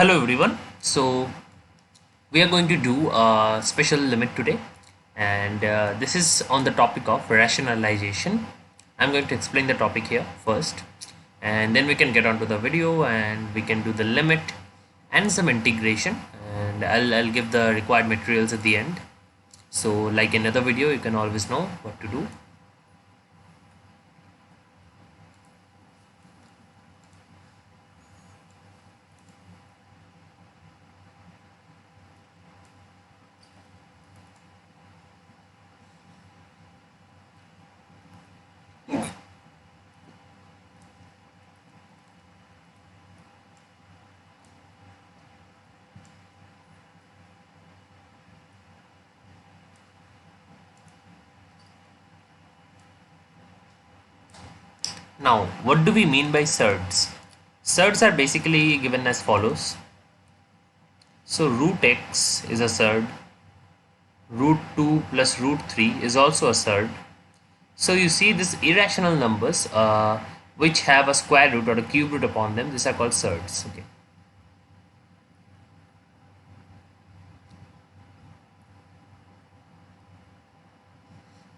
Hello everyone. So we are going to do a special limit today, and this is on the topic of rationalization. I'm going to explain the topic here first, and then we can get onto the video and we can do the limit and some integration, and I'll give the required materials at the end. So like another video, you can always know what to do. Now, what do we mean by surds? Surds are basically given as follows. So root x is a surd, root 2 plus root 3 is also a surd. So you see these irrational numbers which have a square root or a cube root upon them, these are called surds. Okay.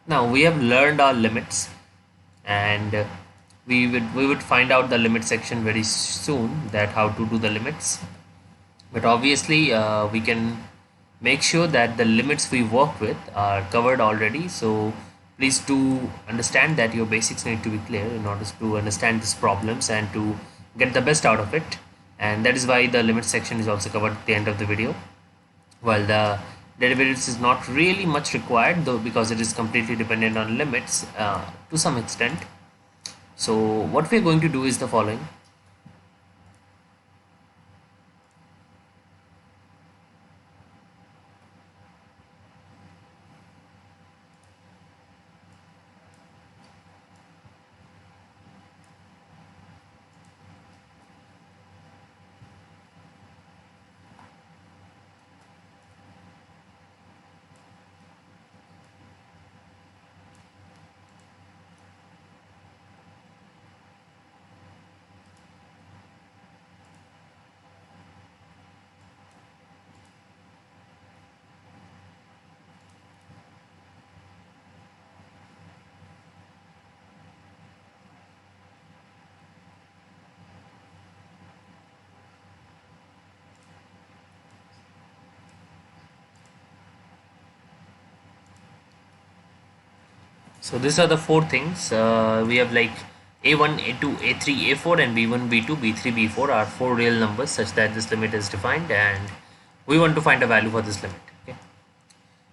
Now we have learned our limits, and we would find out the limit section very soon, that how to do the limits. But obviously we can make sure that the limits we work with are covered already. So please do understand that your basics need to be clear in order to understand these problems and to get the best out of it. And that is why the limit section is also covered at the end of the video, while the derivatives is not really much required, though, because it is completely dependent on limits to some extent. So what we are going to do is the following. So these are the four things. We have like a1, a2, a3, a4, and b1, b2, b3, b4 are four real numbers such that this limit is defined, and we want to find a value for this limit. Okay.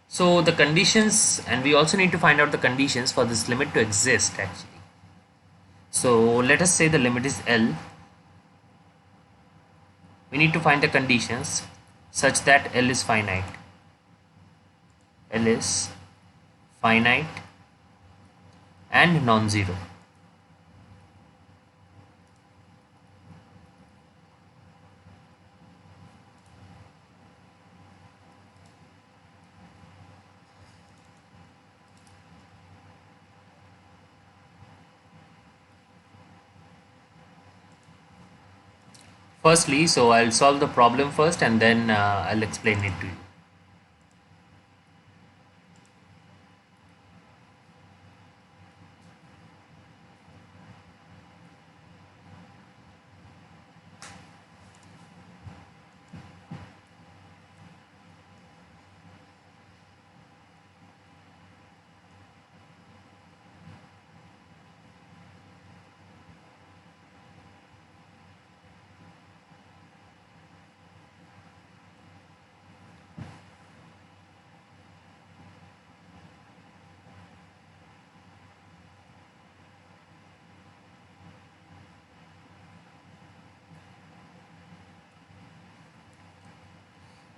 So the conditions, and we also need to find out the conditions for this limit to exist actually. So let us say the limit is L. We need to find the conditions such that L is finite. L is finite and non-zero. Firstly, so I'll solve the problem first, and then I'll explain it to you.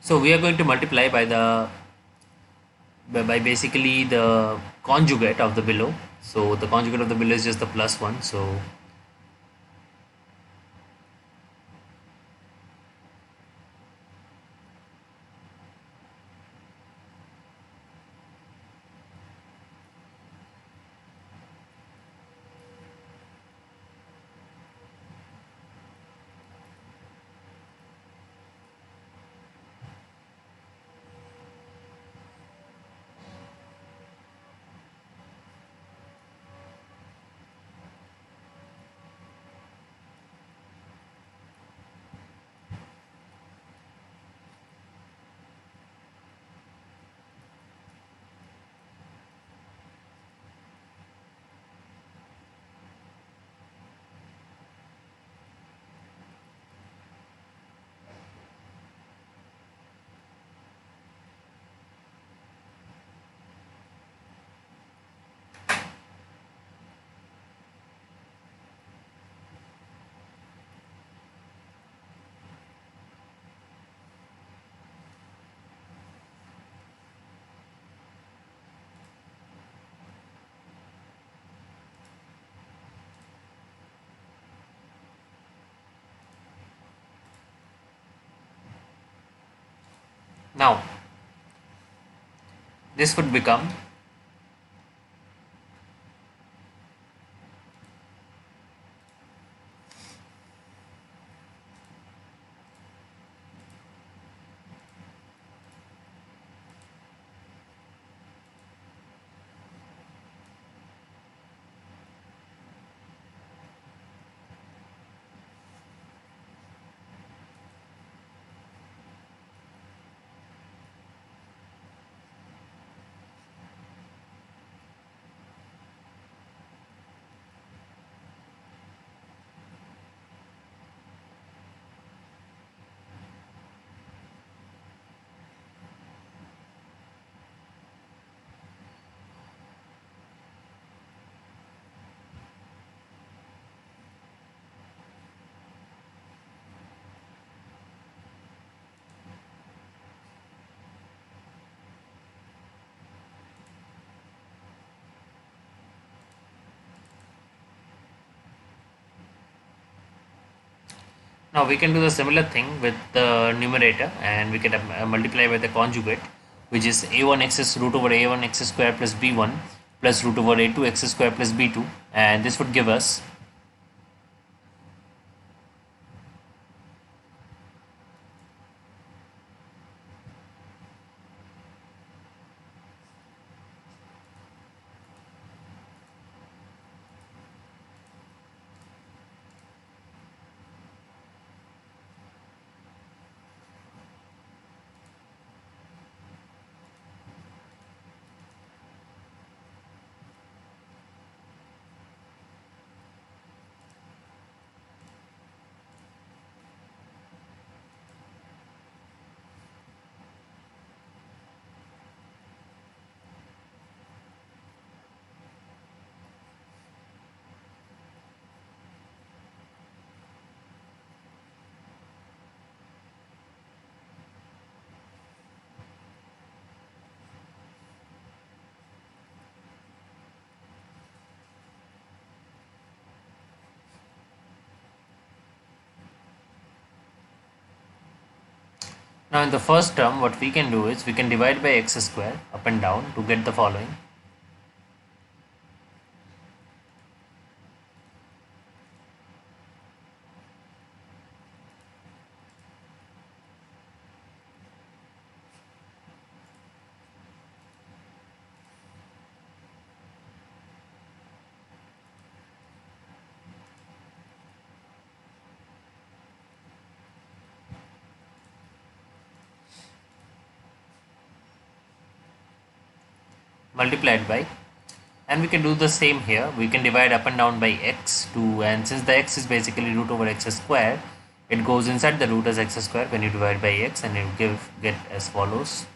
So we are going to multiply by basically the conjugate of the below. So the conjugate of the below is just the plus one. So Now this would become now we can do the similar thing with the numerator, and we can multiply by the conjugate, which is a1x is root over a1x square plus b1 plus root over a2x square plus b2, and this would give us now in the first term what we can do is we can divide by x square up and down to get the following. Multiplied by, and we can do the same here. We can divide up and down by x to, and since the x is basically root over x square, it goes inside the root as x square when you divide by x, and you get as follows.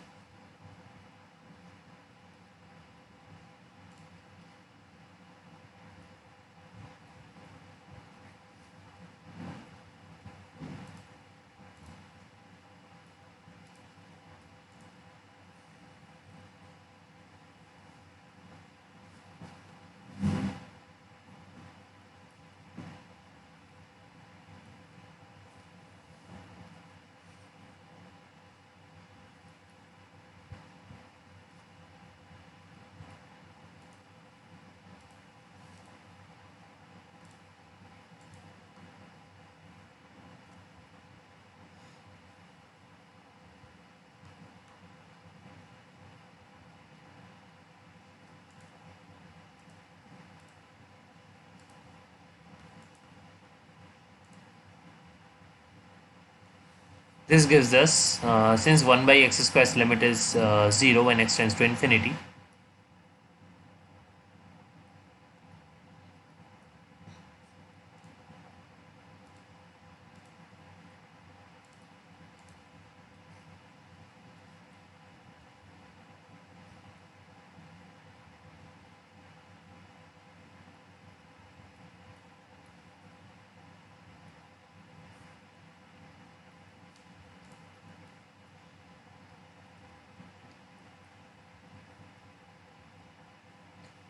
This gives us, since 1 by x square's limit is 0 when x tends to infinity,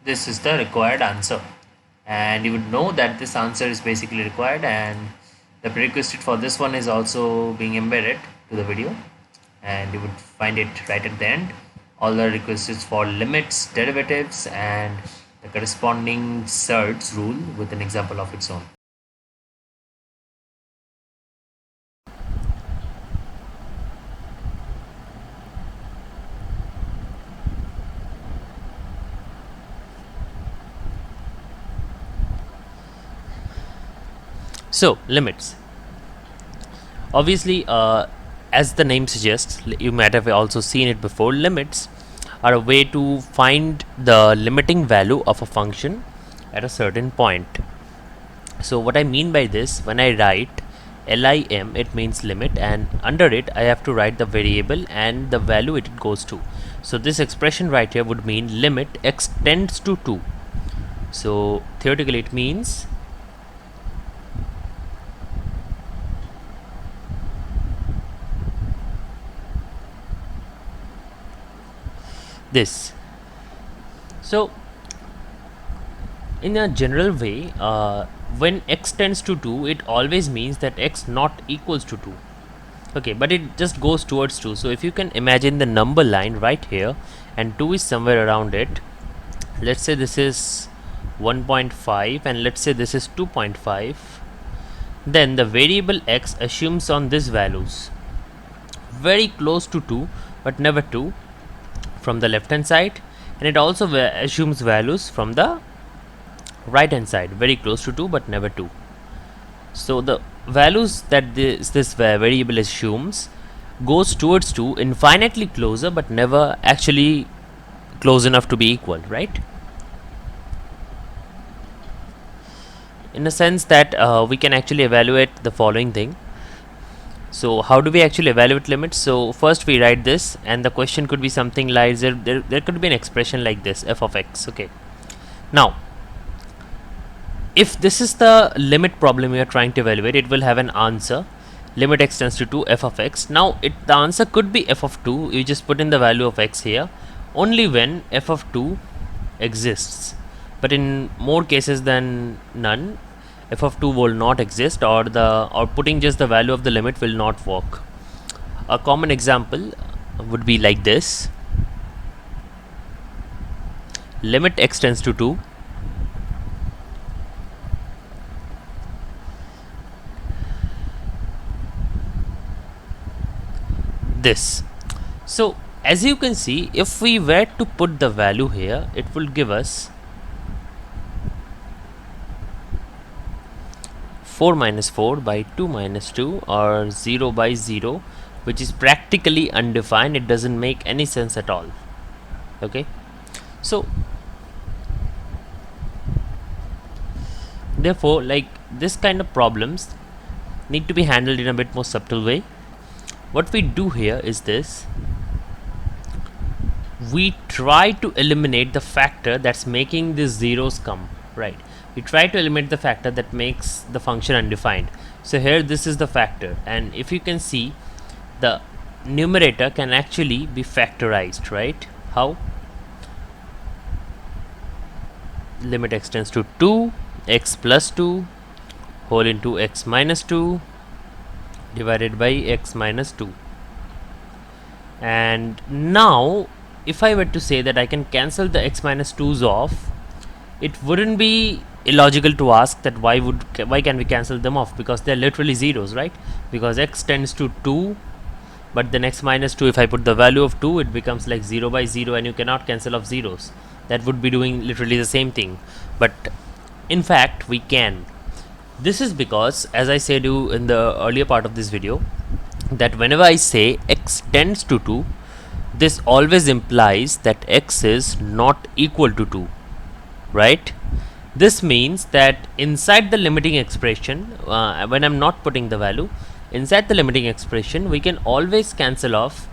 this is the required answer. And you would know that this answer is basically required, and the prerequisite for this one is also being embedded to the video. and you would find it right at the end. All the requests is for limits, derivatives, and the corresponding surds rule with an example of its own. So limits. Obviously, as the name suggests, you might have also seen it before. Limits are a way to find the limiting value of a function at a certain point. So what I mean by this, when I write lim, it means limit, and under it I have to write the variable and the value it goes to. So this expression right here would mean limit x tends to 2. So theoretically it means this. So in a general way, when x tends to 2, it always means that x not equals to 2. Okay, but it just goes towards 2. So if you can imagine the number line right here and 2 is somewhere around it, let's say this is 1.5 and let's say this is 2.5, then the variable x assumes on these values very close to 2 but never 2 from the left hand side, and it also assumes values from the right hand side very close to 2 but never 2. So the values that this variable assumes goes towards 2 infinitely closer but never actually close enough to be equal, right? In a sense that we can actually evaluate the following thing. So how do we actually evaluate limits? So first we write this, and the question could be something like there could be an expression like this, f of x. Okay, now if this is the limit problem we are trying to evaluate, it will have an answer, limit x tends to 2 f of x. Now the answer could be f of 2. You just put in the value of x here only when f of 2 exists, but in more cases than none, f of 2 will not exist, or putting just the value of the limit will not work. A common example would be like this: limit x tends to 2 this. So as you can see, if we were to put the value here, it will give us 4 minus 4 by 2 minus 2, or 0 by 0, which is practically undefined. It doesn't make any sense at all. Okay, so therefore, like, this kind of problems need to be handled in a bit more subtle way. What we do here is this: we try to eliminate the factor that's making these zeros come, right? We try to eliminate the factor that makes the function undefined. So here this is the factor, and if you can see, the numerator can actually be factorized, right? How? Limit x tends to 2, x plus 2 whole into x minus 2 divided by x minus 2. And now if I were to say that I can cancel the x minus 2's off, it wouldn't be illogical to ask that why can we cancel them off, because they're literally zeros, right? Because x tends to 2, but then x minus 2, if I put the value of 2, it becomes like 0 by 0, and you cannot cancel off zeros. That would be doing literally the same thing, but in fact we can. This is because, as I said you in the earlier part of this video, that whenever I say x tends to 2, this always implies that x is not equal to 2, right? This means that inside the limiting expression, when I'm not putting the value, inside the limiting expression, we can always cancel off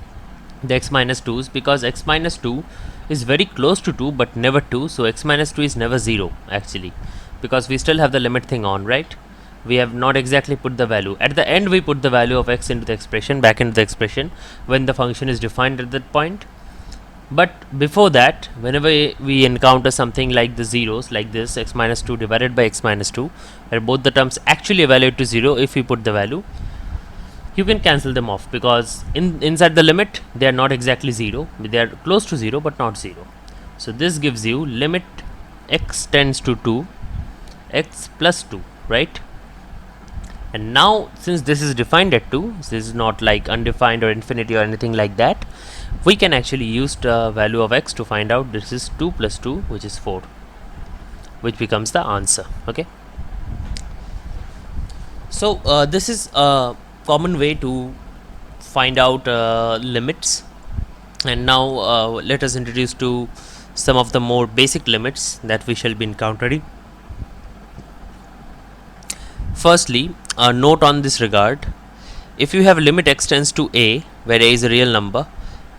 the x minus 2's, because x minus 2 is very close to 2 but never 2. So x minus 2 is never 0 actually, because we still have the limit thing on, right? We have not exactly put the value. At the end we put the value of x into the expression, back into the expression, when the function is defined at that point. But before that, whenever we encounter something like the zeros, like this, x minus 2 divided by x minus 2, where both the terms actually evaluate to 0 if we put the value, you can cancel them off, because inside the limit they are not exactly 0, they are close to 0 but not 0. So this gives you limit x tends to 2 x plus 2, right? And now since this is defined at 2, this is not like undefined or infinity or anything like that, we can actually use the value of x to find out this is 2 plus 2, which is 4, which becomes the answer. Okay, so this is a common way to find out limits. And now let us introduce to some of the more basic limits that we shall be encountering. Firstly, a note on this regard: if you have limit x tends to a, where a is a real number,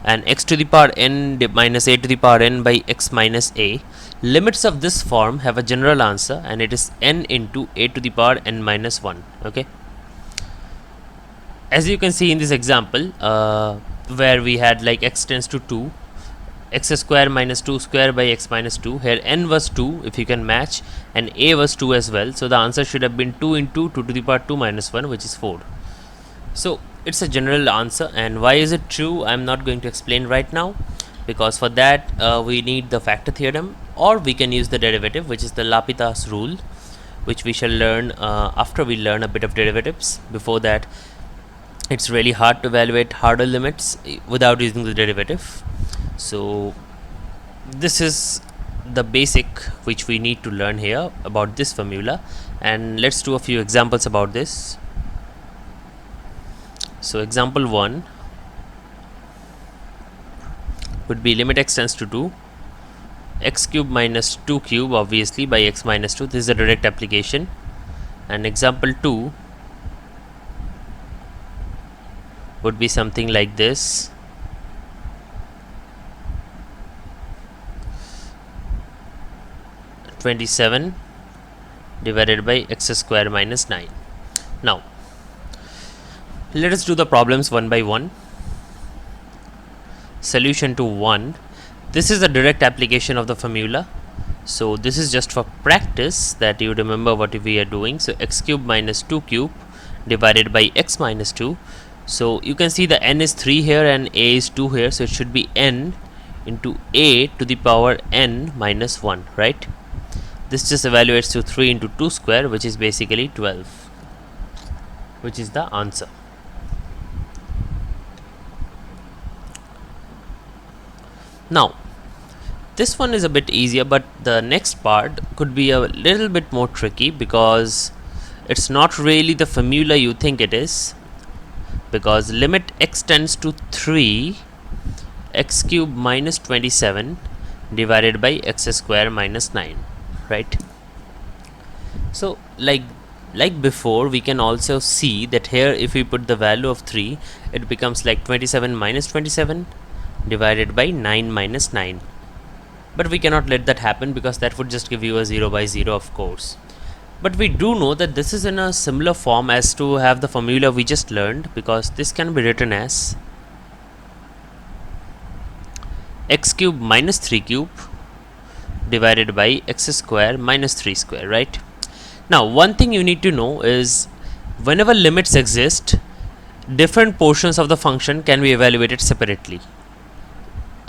and x to the power n minus a to the power n by x minus a, limits of this form have a general answer, and it is n into a to the power n minus 1. Okay, as you can see in this example, where we had like x tends to 2, x square minus 2 square by x minus 2. Here n was 2, if you can match, and a was 2 as well. So the answer should have been 2 into 2 to the power 2 minus 1, which is 4. So it's a general answer. And why is it true, I'm not going to explain right now, because for that we need the factor theorem, or we can use the derivative, which is the L'Hopital's rule, which we shall learn after we learn a bit of derivatives. Before that, it's really hard to evaluate harder limits without using the derivative. So this is the basic which we need to learn here about this formula, and let's do a few examples about this. So example 1 would be limit x tends to 2 x cube minus 2 cube, obviously, by x minus 2. This is a direct application. And example 2 would be something like this: 27 divided by x square minus 9. Now let us do the problems one by one. Solution to 1. This is a direct application of the formula, so this is just for practice that you remember what we are doing. So x cube minus 2 cube divided by x minus 2. So you can see the n is 3 here and a is 2 here, so it should be n into a to the power n minus 1, right? This just evaluates to 3 into 2 square, which is basically 12, which is the answer. Now this one is a bit easier, but the next part could be a little bit more tricky, because it's not really the formula you think it is. Because limit x tends to 3 x cube minus 27 divided by x square minus 9, right? So like before, we can also see that here if we put the value of 3, it becomes like 27 minus 27 divided by 9 minus 9. But we cannot let that happen, because that would just give you a 0 by 0, of course. But we do know that this is in a similar form as to have the formula we just learned, because this can be written as x cube minus 3 cube divided by x square minus 3 square, right? Now one thing you need to know is, whenever limits exist, different portions of the function can be evaluated separately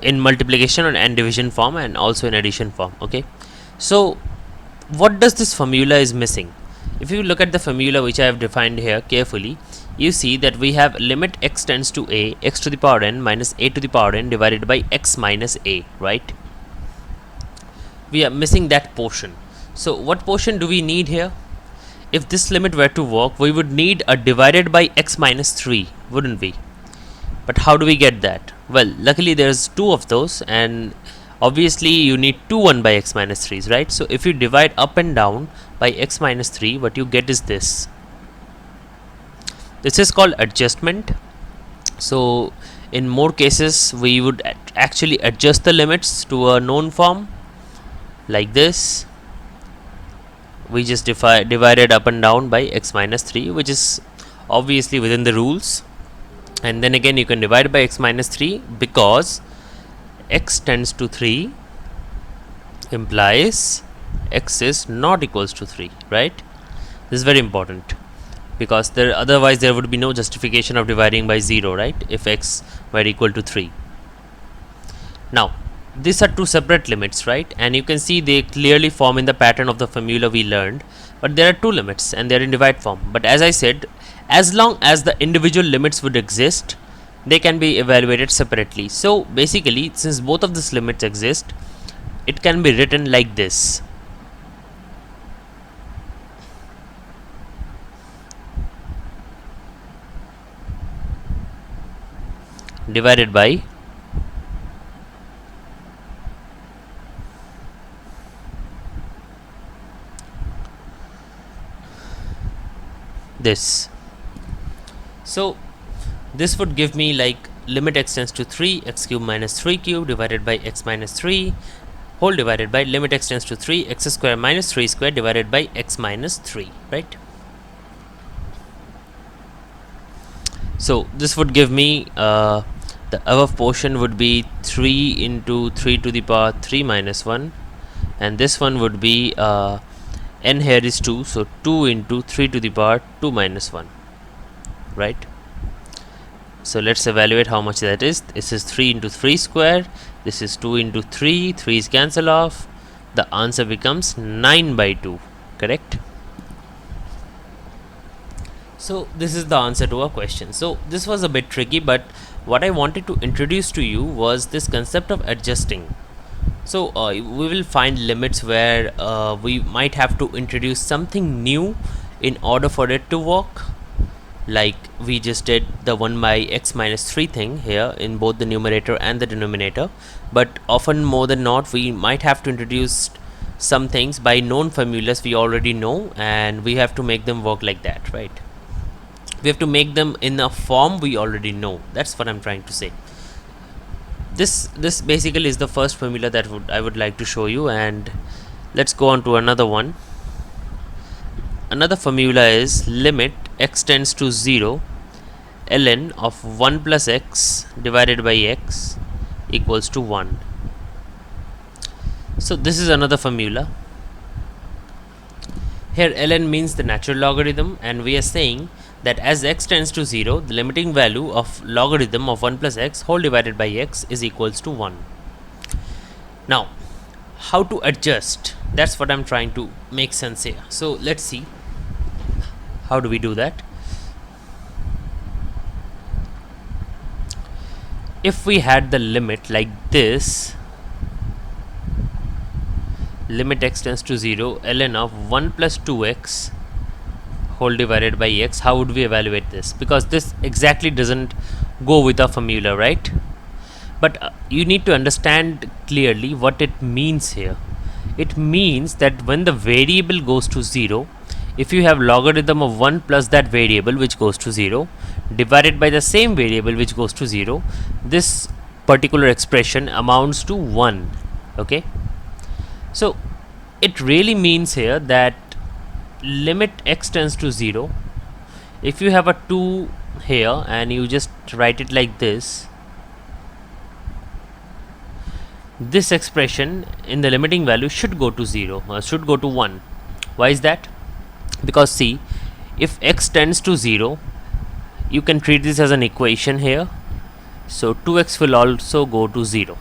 in multiplication and division form, and also in addition form. Okay, so what does this formula is missing? If you look at the formula which I have defined here carefully, you see that we have limit x tends to a, x to the power n minus a to the power n divided by x minus a, right? We are missing that portion. So what portion do we need here? If this limit were to work, we would need a divided by x minus 3, wouldn't we? But how do we get that? Well, luckily there's two of those, and obviously you need two 1 by x minus 3's, right? So if you divide up and down by x minus 3, what you get is this. This is called adjustment. So in more cases, we would actually adjust the limits to a known form like this. We just divided up and down by x minus 3, which is obviously within the rules. And then again you can divide by x minus 3, because x tends to 3 implies x is not equals to 3, right? This is very important. because otherwise there would be no justification of dividing by 0, right, if x were equal to 3. Now these are two separate limits, right, and you can see they clearly form in the pattern of the formula we learned, but there are two limits and they are in divide form. But as I said, as long as the individual limits would exist, they can be evaluated separately. So basically, since both of these limits exist, it can be written like this: divided by this. So this would give me like limit x tends to 3 x cube minus 3 cube divided by x minus 3 whole divided by limit x tends to 3 x square minus 3 square divided by x minus 3, right? So this would give me the above portion would be 3 into 3 to the power 3 minus 1, and this one would be n here is 2, so 2 into 3 to the power 2 minus 1, right? So let's evaluate how much that is. This is 3 into 3 square, this is 2 into 3, 3's cancel off, the answer becomes 9 by 2, correct? So this is the answer to our question. So this was a bit tricky, but what I wanted to introduce to you was this concept of adjusting. So we will find limits where we might have to introduce something new in order for it to work, like we just did the 1 by x minus 3 thing here in both the numerator and the denominator. But often more than not, we might have to introduce some things by known formulas we already know, and we have to make them work like that, right? We have to make them in a form we already know. That's what I'm trying to say. This basically is the first formula that I would like to show you, and let's go on to another one. Another formula is limit x tends to 0 ln of 1 plus x divided by x equals to 1. So this is another formula. Here ln means the natural logarithm, and we are saying that as x tends to 0, the limiting value of logarithm of 1 plus x whole divided by x is equals to 1. Now, how to adjust? That's what I'm trying to make sense here. So let's see. How do we do that? If we had the limit like this, limit x tends to 0 ln of 1 plus 2x whole divided by x, how would we evaluate this? Because this exactly doesn't go with our formula, right? But you need to understand clearly what it means here. It means that when the variable goes to 0, if you have logarithm of 1 plus that variable which goes to 0 divided by the same variable which goes to 0, this particular expression amounts to 1. Okay, so it really means here that limit x tends to 0, if you have a 2 here and you just write it like this, this expression in the limiting value should go to 0 or should go to 1. Why is that? Because see, if x tends to 0, you can treat this as an equation here, so 2x will also go to 0.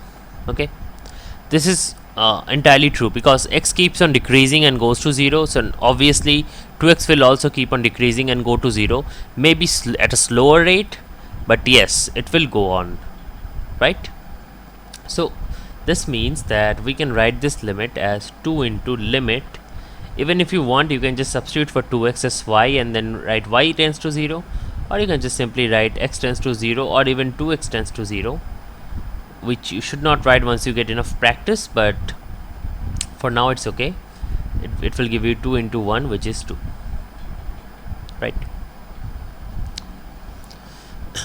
Okay, this is entirely true because x keeps on decreasing and goes to 0, so obviously 2x will also keep on decreasing and go to 0, maybe at a slower rate, but yes, it will go on, right? So this means that we can write this limit as 2 into limit. Even if you want, you can just substitute for 2x as y and then write y tends to 0, or you can just simply write x tends to 0 or even 2x tends to 0, which you should not write once you get enough practice, but for now it's okay. It will give you 2 into 1, which is 2, right?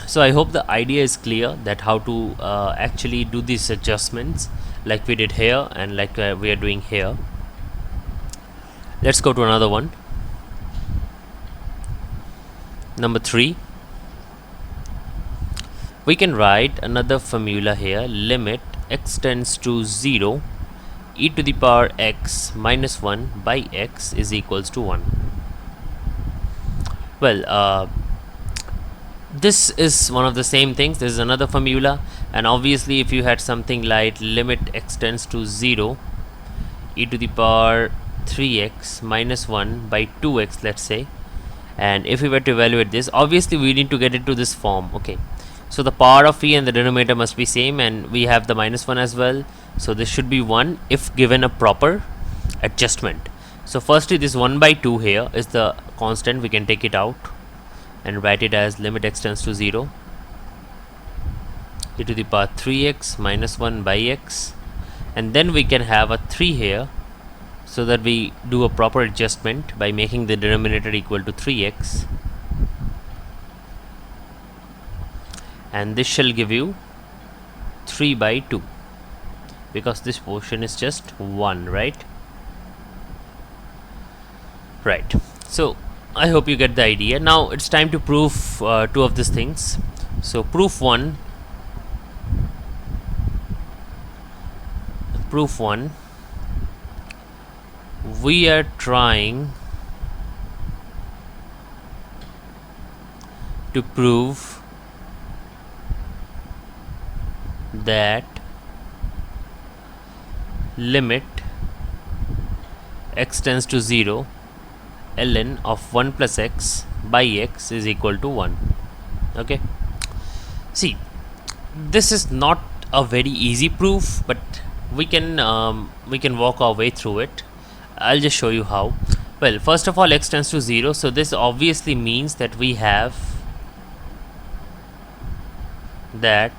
So I hope the idea is clear that how to actually do these adjustments like we did here and like we are doing here. Let's go to another one. Number 3. We can write another formula here, limit x tends to 0 e to the power x minus 1 by x is equals to 1. Well, this is one of the same things. This is another formula, and obviously if you had something like limit x tends to 0 e to the power 3x minus 1 by 2x, let's say, and if we were to evaluate this, obviously we need to get it to this form. Okay, so the power of e and the denominator must be same, and we have the minus 1 as well, so this should be 1 if given a proper adjustment. So firstly, this 1 by 2 here is the constant. We can take it out and write it as limit x tends to 0 e to the power 3x minus 1 by x, and then we can have a 3 here, so that we do a proper adjustment by making the denominator equal to 3x, and this shall give you 3 by 2 because this portion is just 1, right? Right. So I hope you get the idea. Now it's time to prove two of these things. So proof 1, we are trying to prove that limit x tends to 0 ln of 1 plus x by x is equal to 1. Okay, see, this is not a very easy proof, but we can walk our way through it. I'll just show you how. Well, first of all, x tends to 0, so this obviously means that we have that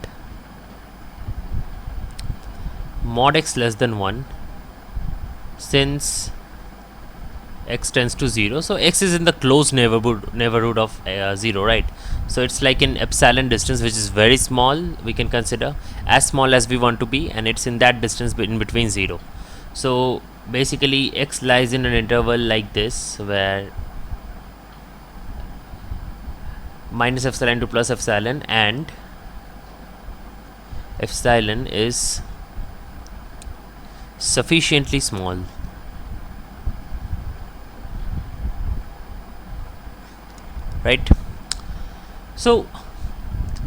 mod x less than 1, since x tends to 0, so x is in the close neighborhood of 0, right? So it's like an epsilon distance, which is very small. We can consider as small as we want to be, and it's in that distance in between 0. So basically x lies in an interval like this, where minus epsilon to plus epsilon, and epsilon is sufficiently small. Right? So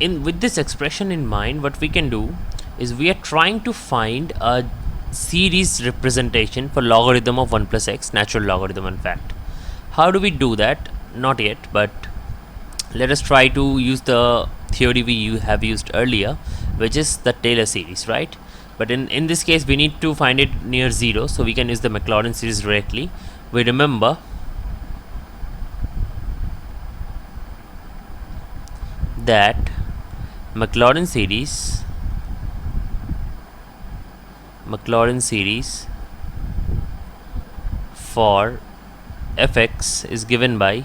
with this expression in mind, what we can do is we are trying to find a series representation for logarithm of 1 plus x, natural logarithm in fact. How do we do that? Not yet, but let us try to use the theory we have used earlier, which is the Taylor series, right? But in this case we need to find it near 0, so we can use the Maclaurin series directly. We remember that Maclaurin series for fx is given by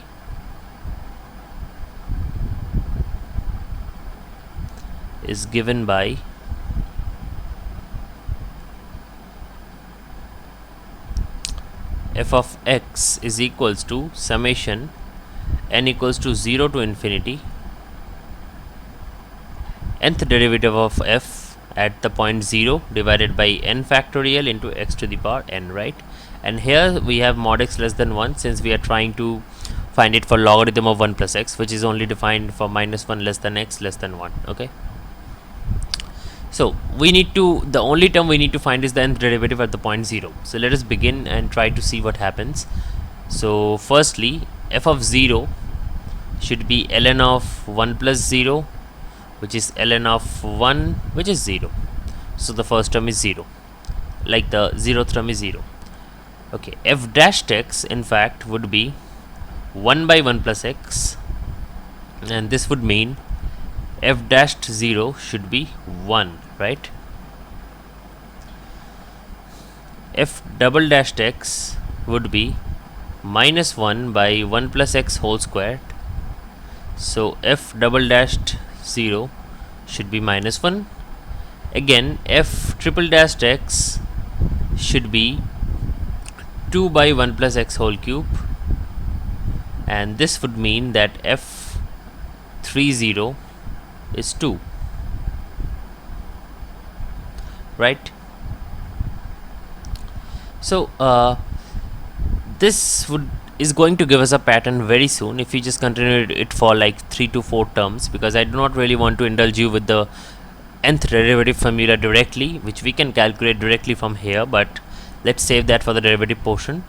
f of x is equals to summation n equals to 0 to infinity nth derivative of f at the point 0 divided by n factorial into x to the power n, right? And here we have mod x less than 1, since we are trying to find it for logarithm of 1 plus x, which is only defined for minus 1 less than x less than 1. Okay, so the only term we need to find is the nth derivative at the point 0. So let us begin and try to see what happens. So firstly, f of 0 should be ln of 1 plus 0, which is ln of 1, which is 0. So the first term is 0, like the 0th term is 0. Okay, f dashed x in fact would be 1 by 1 plus x, and this would mean f dashed 0 should be 1, right? F double dashed x would be minus 1 by 1 plus x whole squared. So f double dashed 0 should be minus 1. Again, f triple dashed x should be 2 by 1 plus x whole cube, and this would mean that f30 is 2, right? So this would is going to give us a pattern very soon if we just continue it for like 3 to 4 terms, because I do not really want to indulge you with the nth derivative formula directly, which we can calculate directly from here, but let's save that for the derivative portion.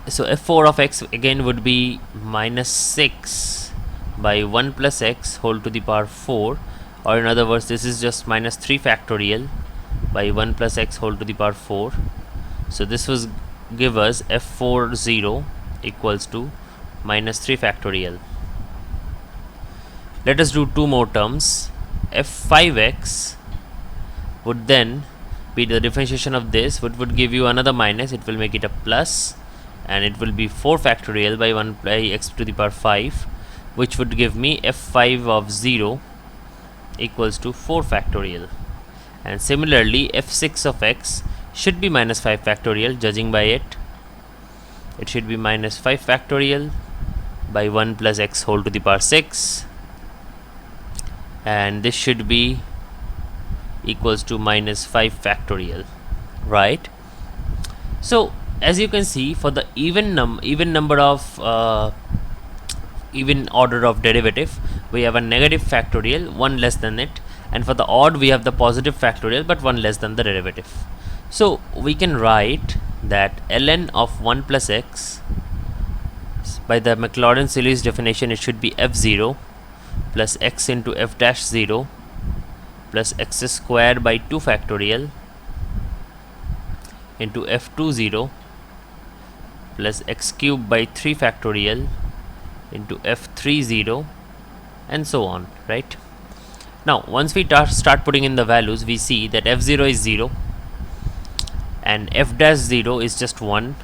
So f4 of x again would be minus 6 by 1 plus x whole to the power 4, or in other words this is just minus 3 factorial by 1 plus x whole to the power 4. So this was give us f40 equals to minus 3 factorial. Let us do two more terms. f5x would then be the differentiation of this, which would give you another minus, it will make it a plus, and it will be 4 factorial by 1 by x to the power 5, which would give me f5 of 0 equals to 4 factorial. And similarly f6 of x should be minus 5 factorial, judging by it. It should be minus 5 factorial by 1 plus x whole to the power 6, and this should be equals to minus 5 factorial, right? So as you can see, for the even number of even order of derivative, we have a negative factorial, one less than it, and for the odd we have the positive factorial but one less than the derivative. So we can write that ln of 1 plus x, by the Maclaurin series definition, it should be f0 plus x into f dash 0 plus x square by 2 factorial into f20 plus x cube by 3 factorial into f30, and so on, right? Now once we start putting in the values, we see that f0 is 0 and f dash 0 is just 1.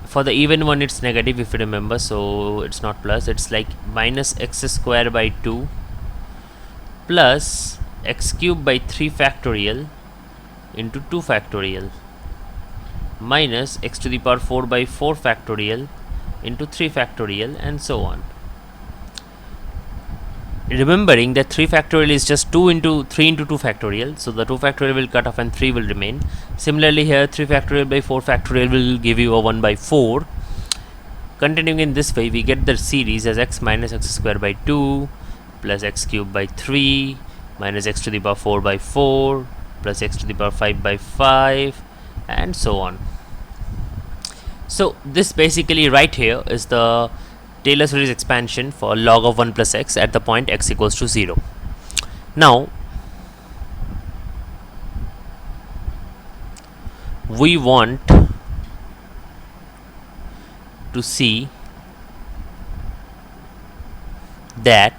For the even one it's negative, if you remember, so it's not plus, it's like minus x square by 2 plus x cube by 3 factorial into 2 factorial minus x to the power 4 by 4 factorial into 3 factorial, and so on. Remembering that 3 factorial is just 2 into 3 into 2 factorial, so the 2 factorial will cut off and 3 will remain. Similarly here 3 factorial by 4 factorial will give you a 1 by 4. Continuing in this way, we get the series as x minus x square by 2 plus x cube by 3 minus x to the power 4 by 4 plus x to the power 5 by 5, and so on. So this basically right here is the Taylor series expansion for log of 1 plus x at the point x equals to 0. Now we want to see that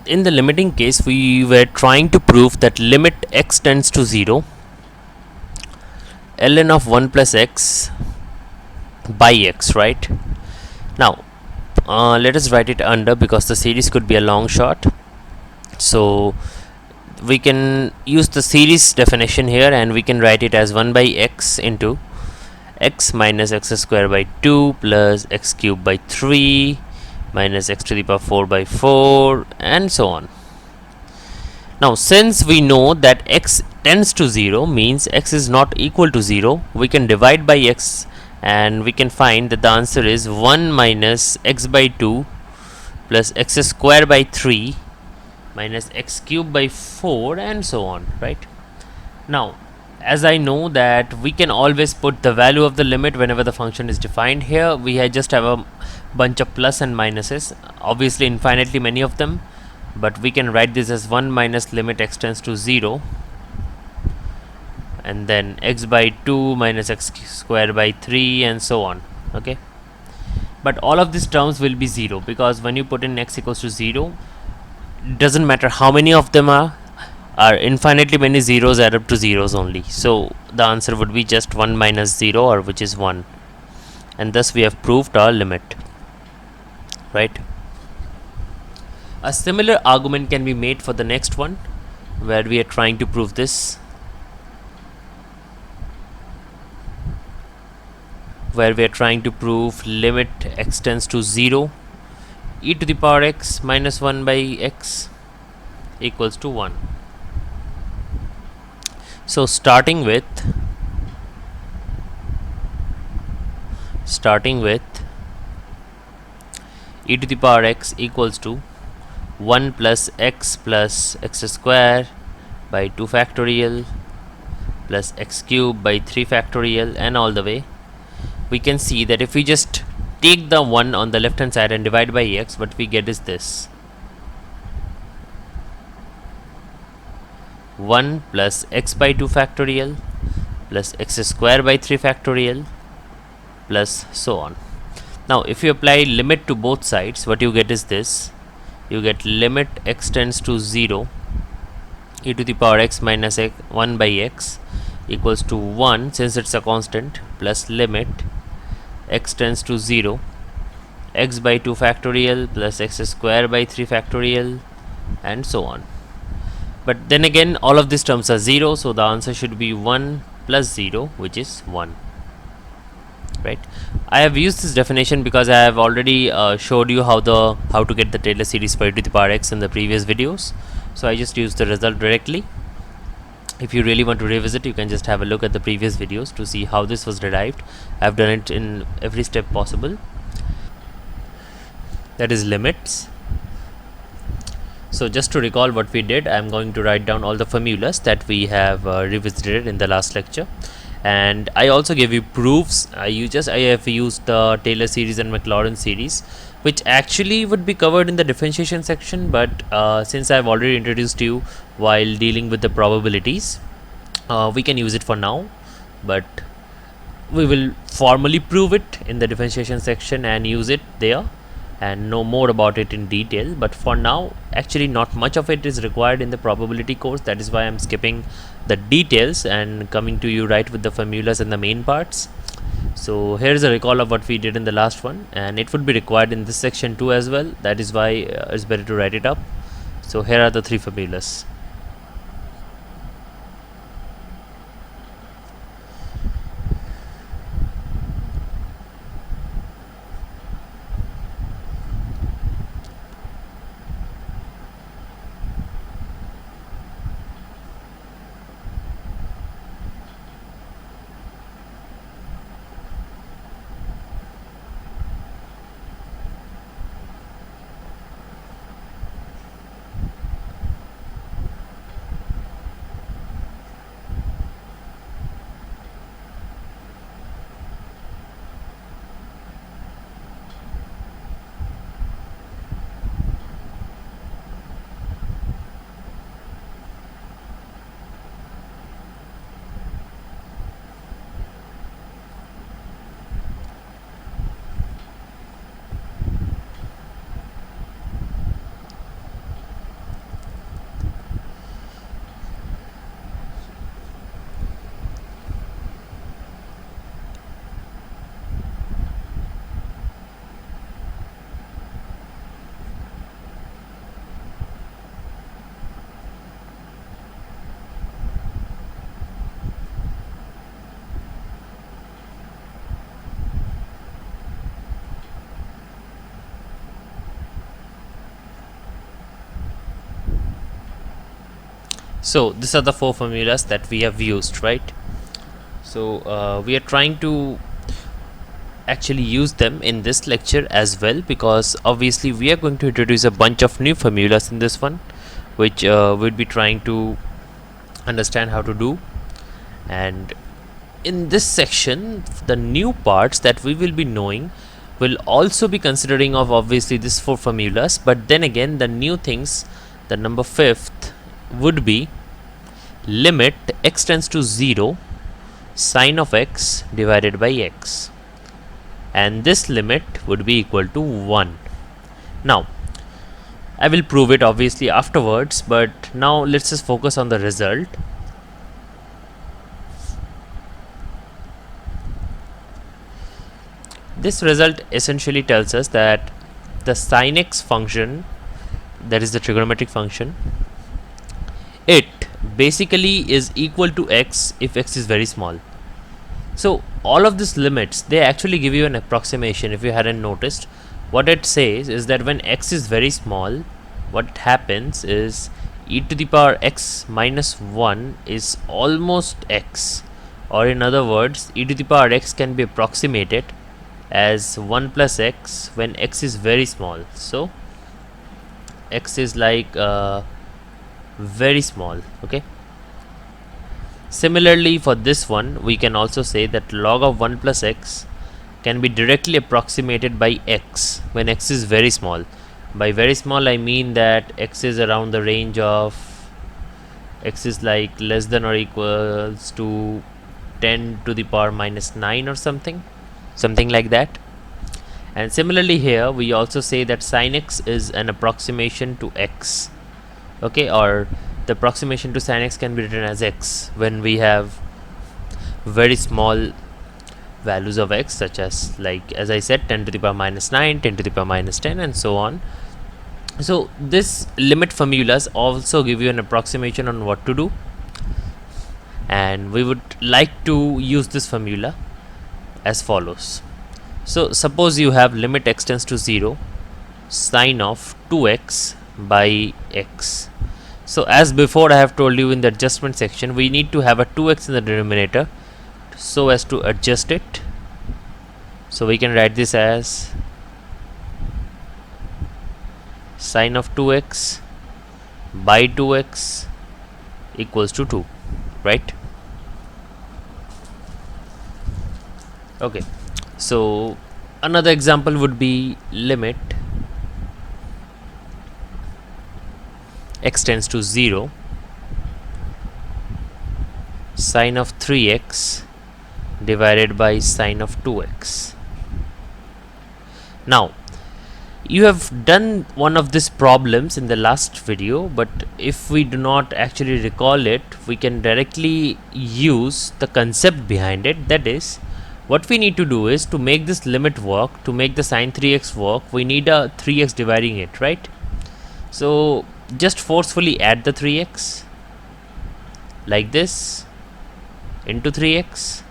in the limiting case, we were trying to prove that limit x tends to 0, ln of 1 plus x by x, right? Now let us write it under, because the series could be a long shot, so we can use the series definition here and we can write it as 1 by x into x minus x square by 2 plus x cube by 3 minus x to the power 4 by 4, and so on. Now since we know that x tends to 0 means x is not equal to 0, we can divide by x and we can find that the answer is 1 minus x by 2 plus x square by 3 minus x cube by 4, and so on, right? Now as I know that we can always put the value of the limit whenever the function is defined, here we just have a bunch of plus and minuses, obviously infinitely many of them, but we can write this as 1 minus limit x tends to 0 and then x by 2 minus x square by 3, and so on, okay? But all of these terms will be 0, because when you put in x equals to 0, it doesn't matter how many of them are infinitely many zeros add up to zeros only, so the answer would be just 1 minus 0, or which is 1, and thus we have proved our limit, right? A similar argument can be made for the next one, where we are trying to prove this, where we are trying to prove limit x tends to 0 e to the power x minus 1 by x equals to 1. So starting with e to the power x equals to 1 plus x square by 2 factorial plus x cube by 3 factorial and all the way, we can see that if we just take the 1 on the left hand side and divide by x, what we get is this: 1 plus x by 2 factorial plus x square by 3 factorial plus so on. Now if you apply limit to both sides, what you get is this: you get limit x tends to 0 e to the power x minus 1 by x equals to 1, since it's a constant, plus limit x tends to 0 x by 2 factorial plus x square by 3 factorial and so on. But then again, all of these terms are 0, so the answer should be 1 plus 0, which is 1. Right? I have used this definition because I have already showed you how to get the Taylor series for e to the power x in the previous videos. So I just used the result directly. If you really want to revisit, you can just have a look at the previous videos to see how this was derived. I have done it in every step possible. That is limits. So just to recall what we did, I am going to write down all the formulas that we have revisited in the last lecture. And I also gave you proofs. I have used the Taylor series and Maclaurin series, which actually would be covered in the differentiation section, but since I have already introduced you while dealing with the probabilities, we can use it for now, but we will formally prove it in the differentiation section and use it there and know more about it in detail. But for now, actually not much of it is required in the probability course. That is why I'm skipping the details and coming to you right with the formulas and the main parts. So here's a recall of what we did in the last one, and it would be required in this section too as well. That is why it's better to write it up. So here are the 3 formulas. So these are the 4 formulas that we have used, right? So we are trying to actually use them in this lecture as well, because obviously we are going to introduce a bunch of new formulas in this one, which we'll be trying to understand how to do. And in this section, the new parts that we will be knowing will also be considering of obviously these 4 formulas, but then again the new things, the number 5th would be limit x tends to 0 sine of x divided by x, and this limit would be equal to 1. Now I will prove it obviously afterwards, but now let's just focus on the result. This result essentially tells us that the sin x function, that is the trigonometric function, it basically is equal to x if x is very small. So all of these limits, they actually give you an approximation. If you hadn't noticed, what it says is that when x is very small, what happens is e to the power x minus 1 is almost x, or in other words, e to the power x can be approximated as 1 plus x when x is very small. So x is like very small. Okay. Similarly, for this one, we can also say that log of 1 plus x can be directly approximated by x when x is very small. By very small, I mean that x is around the range of x is like less than or equals to 10 to the power minus 9 or something like that. And similarly here, we also say that sin x is an approximation to x. Okay, or the approximation to sin x can be written as x when we have very small values of x, such as, like as I said, 10 to the power minus 9, 10 to the power minus 10, and so on. So this limit formulas also give you an approximation on what to do, and we would like to use this formula as follows. So suppose you have limit x tends to 0 sine of 2x by x. So as before I have told you in the adjustment section, we need to have a 2x in the denominator so as to adjust it. So we can write this as sine of 2x by 2x equals to 2, right? Okay, so another example would be limit x tends to 0 sine of 3x divided by sine of 2x. Now you have done one of these problems in the last video, but if we do not actually recall it, we can directly use the concept behind it. That is, what we need to do is to make this limit work, to make the sine 3x work, we need a 3x dividing it, right? So just forcefully add the 3x like this into 3x,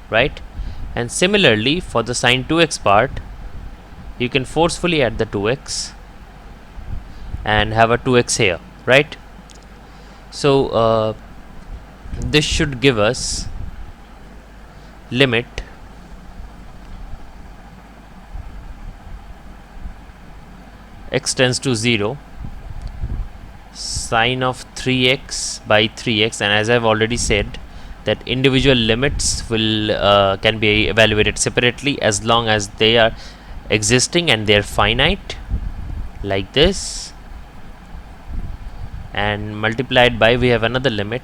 right? And similarly for the sine 2x part, you can forcefully add the 2x and have a 2x here, right? So this should give us limit x tends to 0 sine of 3x by 3x, and as I've already said that individual limits will can be evaluated separately as long as they are existing and they're finite, like this, and multiplied by, we have another limit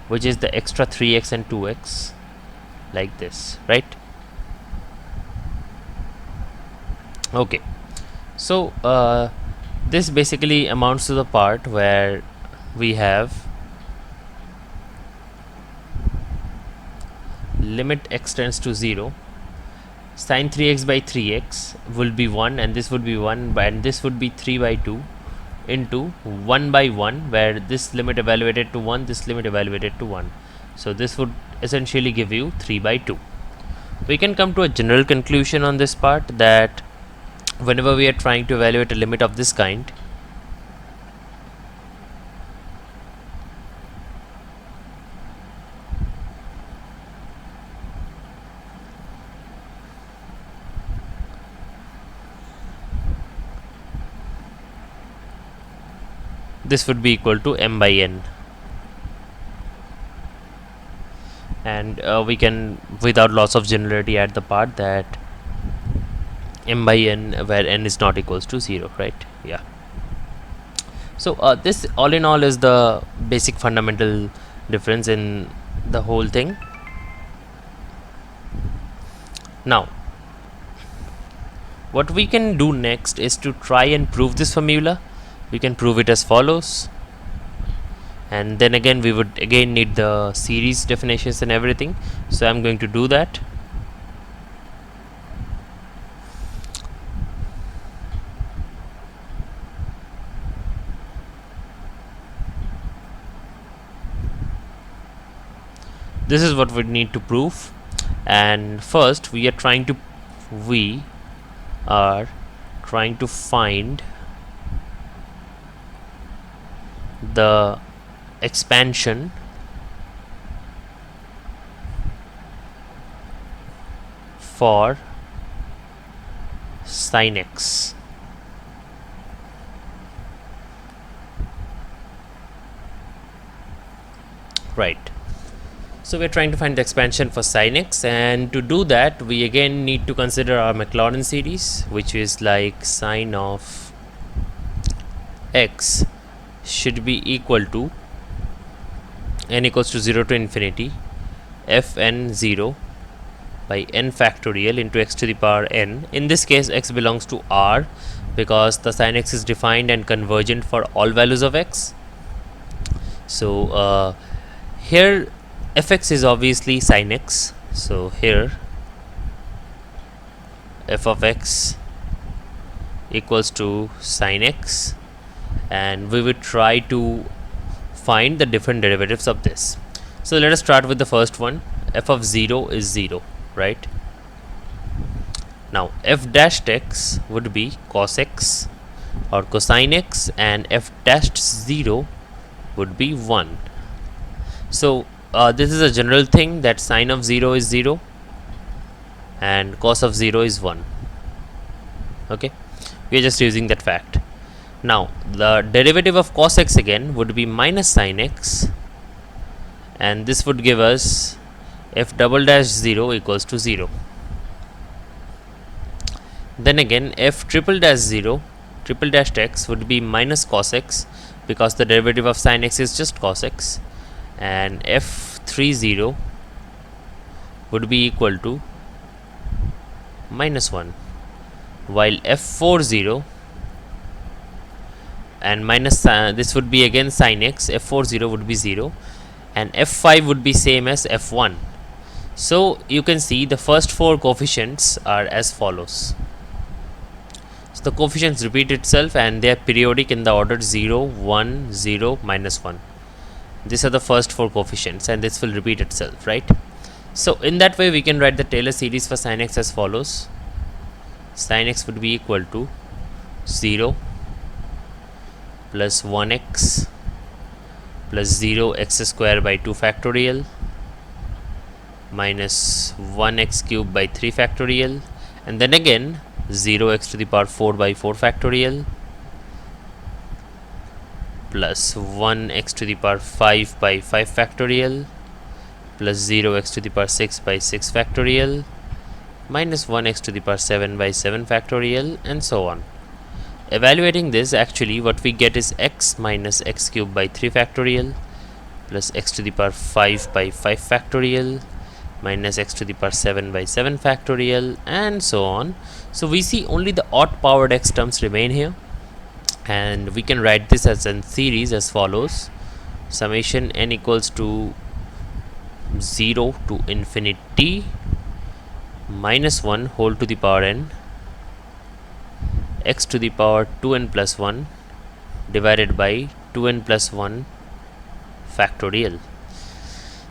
which is the extra 3x and 2x, like this, right? Okay, so this basically amounts to the part where we have limit x tends to 0 sine 3x by 3x will be 1, and this would be 1, and this would be 3 by 2 into 1 by 1, where this limit evaluated to 1, this limit evaluated to 1. So this would essentially give you 3 by 2. We can come to a general conclusion on this part, that whenever we are trying to evaluate a limit of this kind, this would be equal to m by n, and we can without loss of generality add the part that m by n where n is not equals to 0, right? Yeah. So this all in all is the basic fundamental difference in the whole thing. Now what we can do next is to try and prove this formula. We can prove it as follows, and then again we would again need the series definitions and everything, so I'm going to do that. This is what we need to prove, and first we are trying to we are trying to find the expansion for sin x. Right. So we're trying to find the expansion for sin x, and to do that we again need to consider our Maclaurin series, which is like sine of x should be equal to n equals to 0 to infinity fn 0 by n factorial into x to the power n. In this case x belongs to R because the sin x is defined and convergent for all values of x. So here fx is obviously sin x, so here f of x equals to sin x, and we would try to find the different derivatives of this. So let us start with the first one. F of 0 is 0, right? Now f dashed x would be cos x or cosine x, and f dashed 0 would be 1. So this is a general thing that sine of 0 is 0 and cos of 0 is 1. Okay, we are just using that fact. Now the derivative of cos x again would be minus sin x, and this would give us f double dash 0 equals to 0. Then again f triple dash 0 triple dash x would be minus cos x because the derivative of sin x is just cos x, and f30 would be equal to minus 1, while f40 and minus this would be again sin x, f40 would be 0, and f5 would be same as f1. So you can see the first four coefficients are as follows. So the coefficients repeat itself and they are periodic in the order 0, 1, 0, minus 1. These are the first four coefficients and this will repeat itself, right? So in that way we can write the Taylor series for sin x as follows. Sin x would be equal to 0 plus 1x plus 0 x square by 2 factorial minus 1x cube by 3 factorial, and then again 0x to the power 4 by 4 factorial plus 1x to the power 5 by 5 factorial plus 0x to the power 6 by 6 factorial minus 1x to the power 7 by 7 factorial, and so on. Evaluating this, actually what we get is x minus x cube by 3 factorial plus x to the power 5 by 5 factorial minus x to the power 7 by 7 factorial, and so on. So we see only the odd powered x terms remain here, and we can write this as a series as follows. Summation n equals to 0 to infinity minus 1 whole to the power n x to the power 2n plus 1 divided by 2n plus 1 factorial.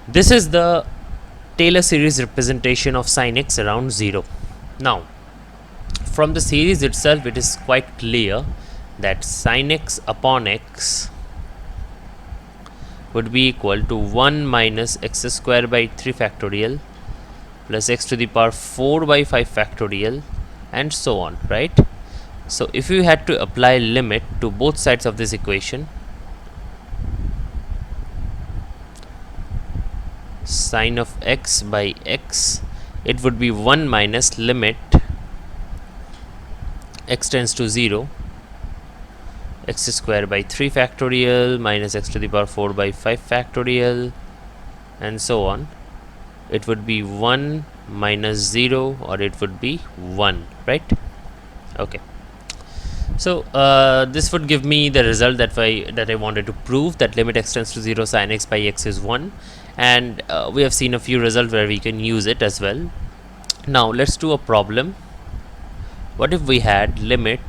This is the Taylor series representation of sin x around 0. Now from the series itself it is quite clear that sin x upon x would be equal to 1 minus x square by 3 factorial plus x to the power 4 by 5 factorial, and so on, right? So if you had to apply limit to both sides of this equation, sine of x by x, it would be 1 minus limit x tends to 0 x square by 3 factorial minus x to the power 4 by 5 factorial, and so on. It would be 1 minus 0, or it would be 1, right? Okay. So this would give me the result that I wanted to prove, that limit x tends to 0 sin x by x is 1, and we have seen a few results where we can use it as well. Now let's do a problem. What if we had limit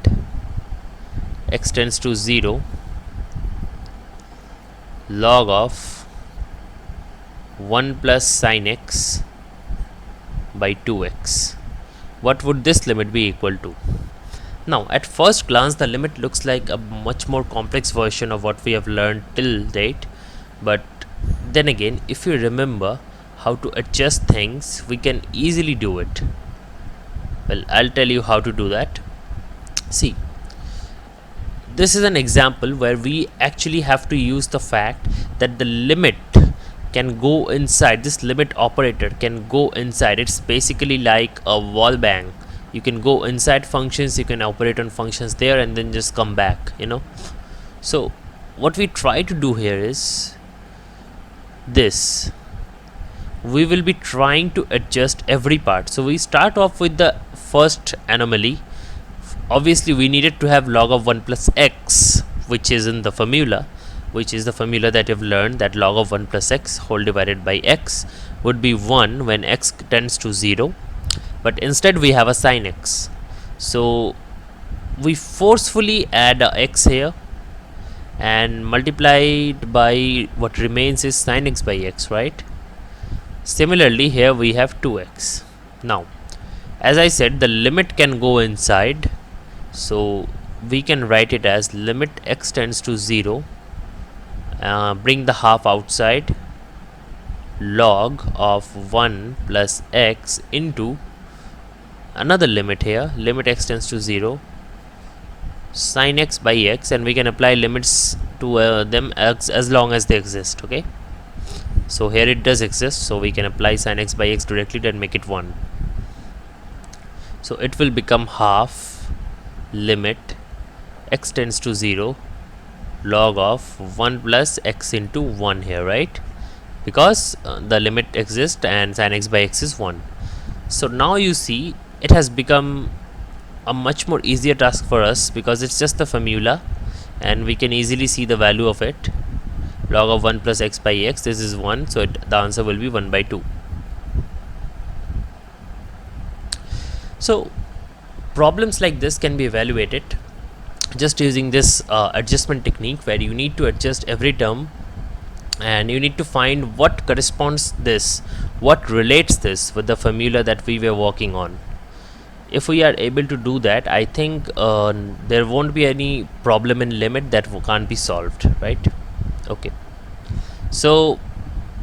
x tends to 0 log of 1 plus sin x by 2x. what would this limit be equal to? Now, at first glance, the limit looks like a much more complex version of what we have learned till date. But then again, if you remember how to adjust things, we can easily do it. Well, I'll tell you how to do that. See, this is an example where we actually have to use the fact that the limit can go inside. This limit operator can go inside. It's basically like a wall bang. You can go inside functions, you can operate on functions there and then just come back, So what we try to do here is this. We will be trying to adjust every part. So we start off with the first anomaly. Obviously we needed to have log of 1 plus x, which is in the formula, which is the formula that you've learned, that log of 1 plus x whole divided by x would be 1 when x tends to 0. But instead we have a sin x. So we forcefully add a x here and multiplied by what remains is sin x by x, right? Similarly here we have 2x. Now, as I said, the limit can go inside, so we can write it as limit x tends to 0, bring the half outside, log of 1 plus x into another limit here, limit x tends to 0, sin x by x, and we can apply limits to them as long as they exist. Okay, so here it does exist, so we can apply sin x by x directly and make it 1. So it will become half limit x tends to 0 log of 1 plus x into 1 here, right? Because the limit exists and sin x by x is 1. So now you see it has become a much more easier task for us because it's just the formula and we can easily see the value of it. Log of 1 plus x by x, this is 1, so the answer will be 1 by 2. So problems like this can be evaluated just using this adjustment technique, where you need to adjust every term and you need to find what corresponds this, what relates this with the formula that we were working on. If we are able to do that, I think there won't be any problem in limit that can't be solved, right? Okay, so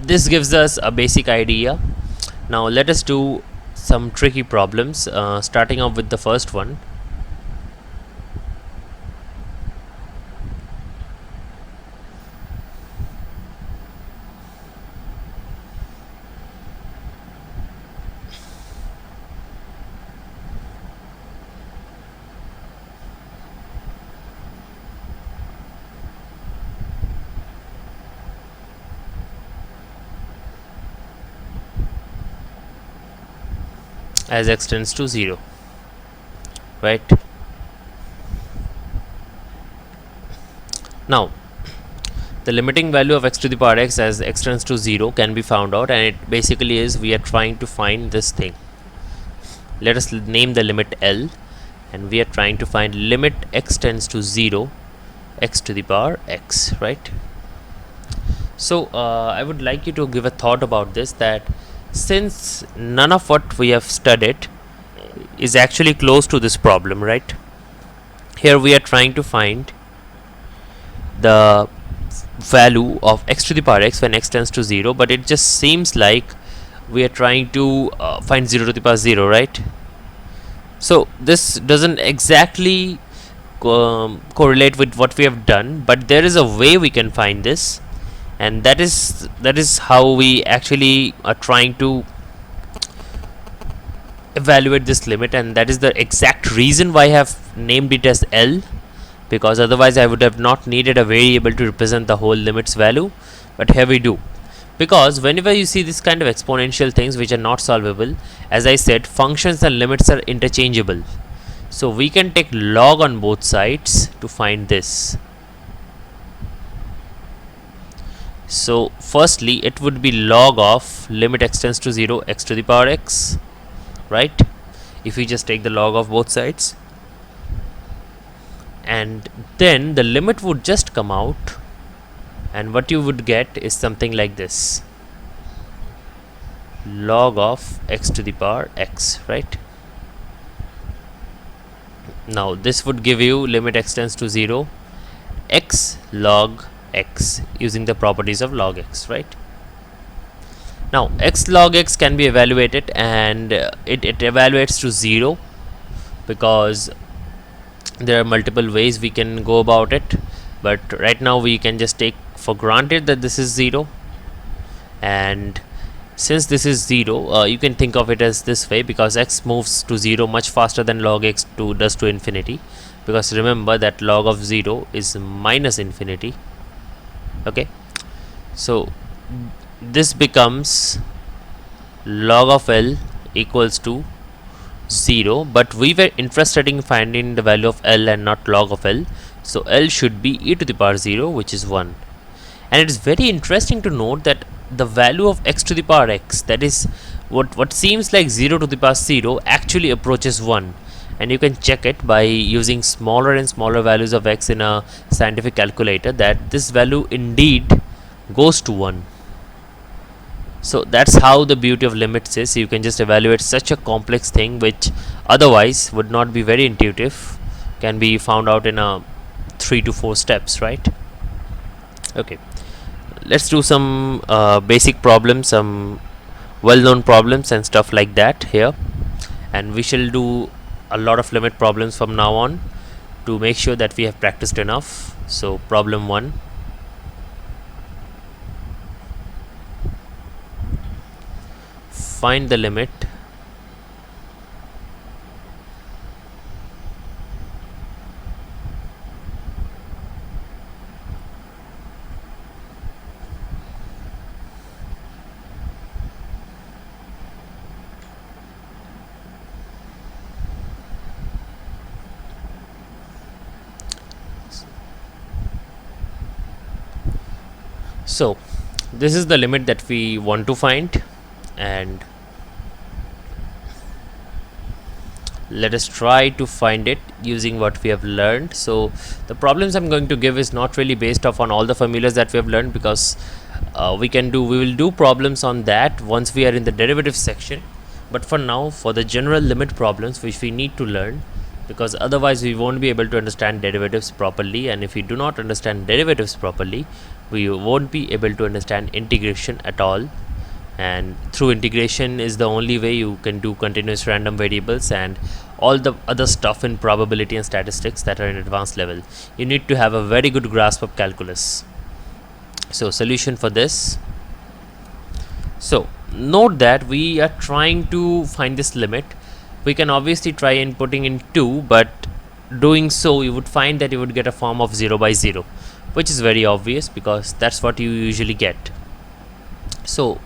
this gives us a basic idea. Now let us do some tricky problems, starting off with the first one. As x tends to 0, right? Now the limiting value of x to the power x as x tends to 0 can be found out, and it basically is we are trying to find this thing. Let us name the limit L, and we are trying to find limit x tends to 0 x to the power x, right? So I would like you to give a thought about this, that since none of what we have studied is actually close to this problem, right? Here we are trying to find the value of x to the power x when x tends to 0, but it just seems like we are trying to find 0 to the power 0, right? So this doesn't exactly correlate with what we have done, but there is a way we can find this, and that is how we actually are trying to evaluate this limit, and that is the exact reason why I have named it as L, because otherwise I would have not needed a variable to represent the whole limits value, but here we do. Because whenever you see this kind of exponential things which are not solvable, as I said, functions and limits are interchangeable, so we can take log on both sides to find this. So firstly it would be log of limit x tends to 0 x to the power x, right? If we just take the log of both sides, and then the limit would just come out, and what you would get is something like this, log of x to the power x, right? Now this would give you limit x tends to 0 x log x using the properties of log x, right? Now x log x can be evaluated, and it evaluates to 0 because there are multiple ways we can go about it, but right now we can just take for granted that this is 0. And since this is 0, you can think of it as this way, because x moves to 0 much faster than log x does to infinity, because remember that log of 0 is minus infinity. Okay, so this becomes log of L equals to 0, but we were interested in finding the value of L and not log of L, so L should be e to the power 0, which is 1. And it is very interesting to note that the value of x to the power x, that is what seems like 0 to the power 0, actually approaches 1, and you can check it by using smaller and smaller values of x in a scientific calculator, that this value indeed goes to 1. So that's how the beauty of limits is. You can just evaluate such a complex thing which otherwise would not be very intuitive, can be found out in a 3 to 4 steps, right? Okay, let's do some basic problems, some well-known problems and stuff like that here, and we shall do a lot of limit problems from now on to make sure that we have practiced enough. So problem 1, find the limit so this is the limit that we want to find, and let us try to find it using what we have learned. So the problems I'm going to give is not really based off on all the formulas that we have learned, because we will do problems on that once we are in the derivative section. But for now, for the general limit problems which we need to learn, because otherwise we won't be able to understand derivatives properly, and if we do not understand derivatives properly, we won't be able to understand integration at all. And through integration is the only way you can do continuous random variables and all the other stuff in probability and statistics that are in advanced level. You need to have a very good grasp of calculus. So solution for this, so note that we are trying to find this limit. We can obviously try inputting in 2, but doing so you would find that you would get a form of 0 by 0, which is very obvious because that's what you usually get. So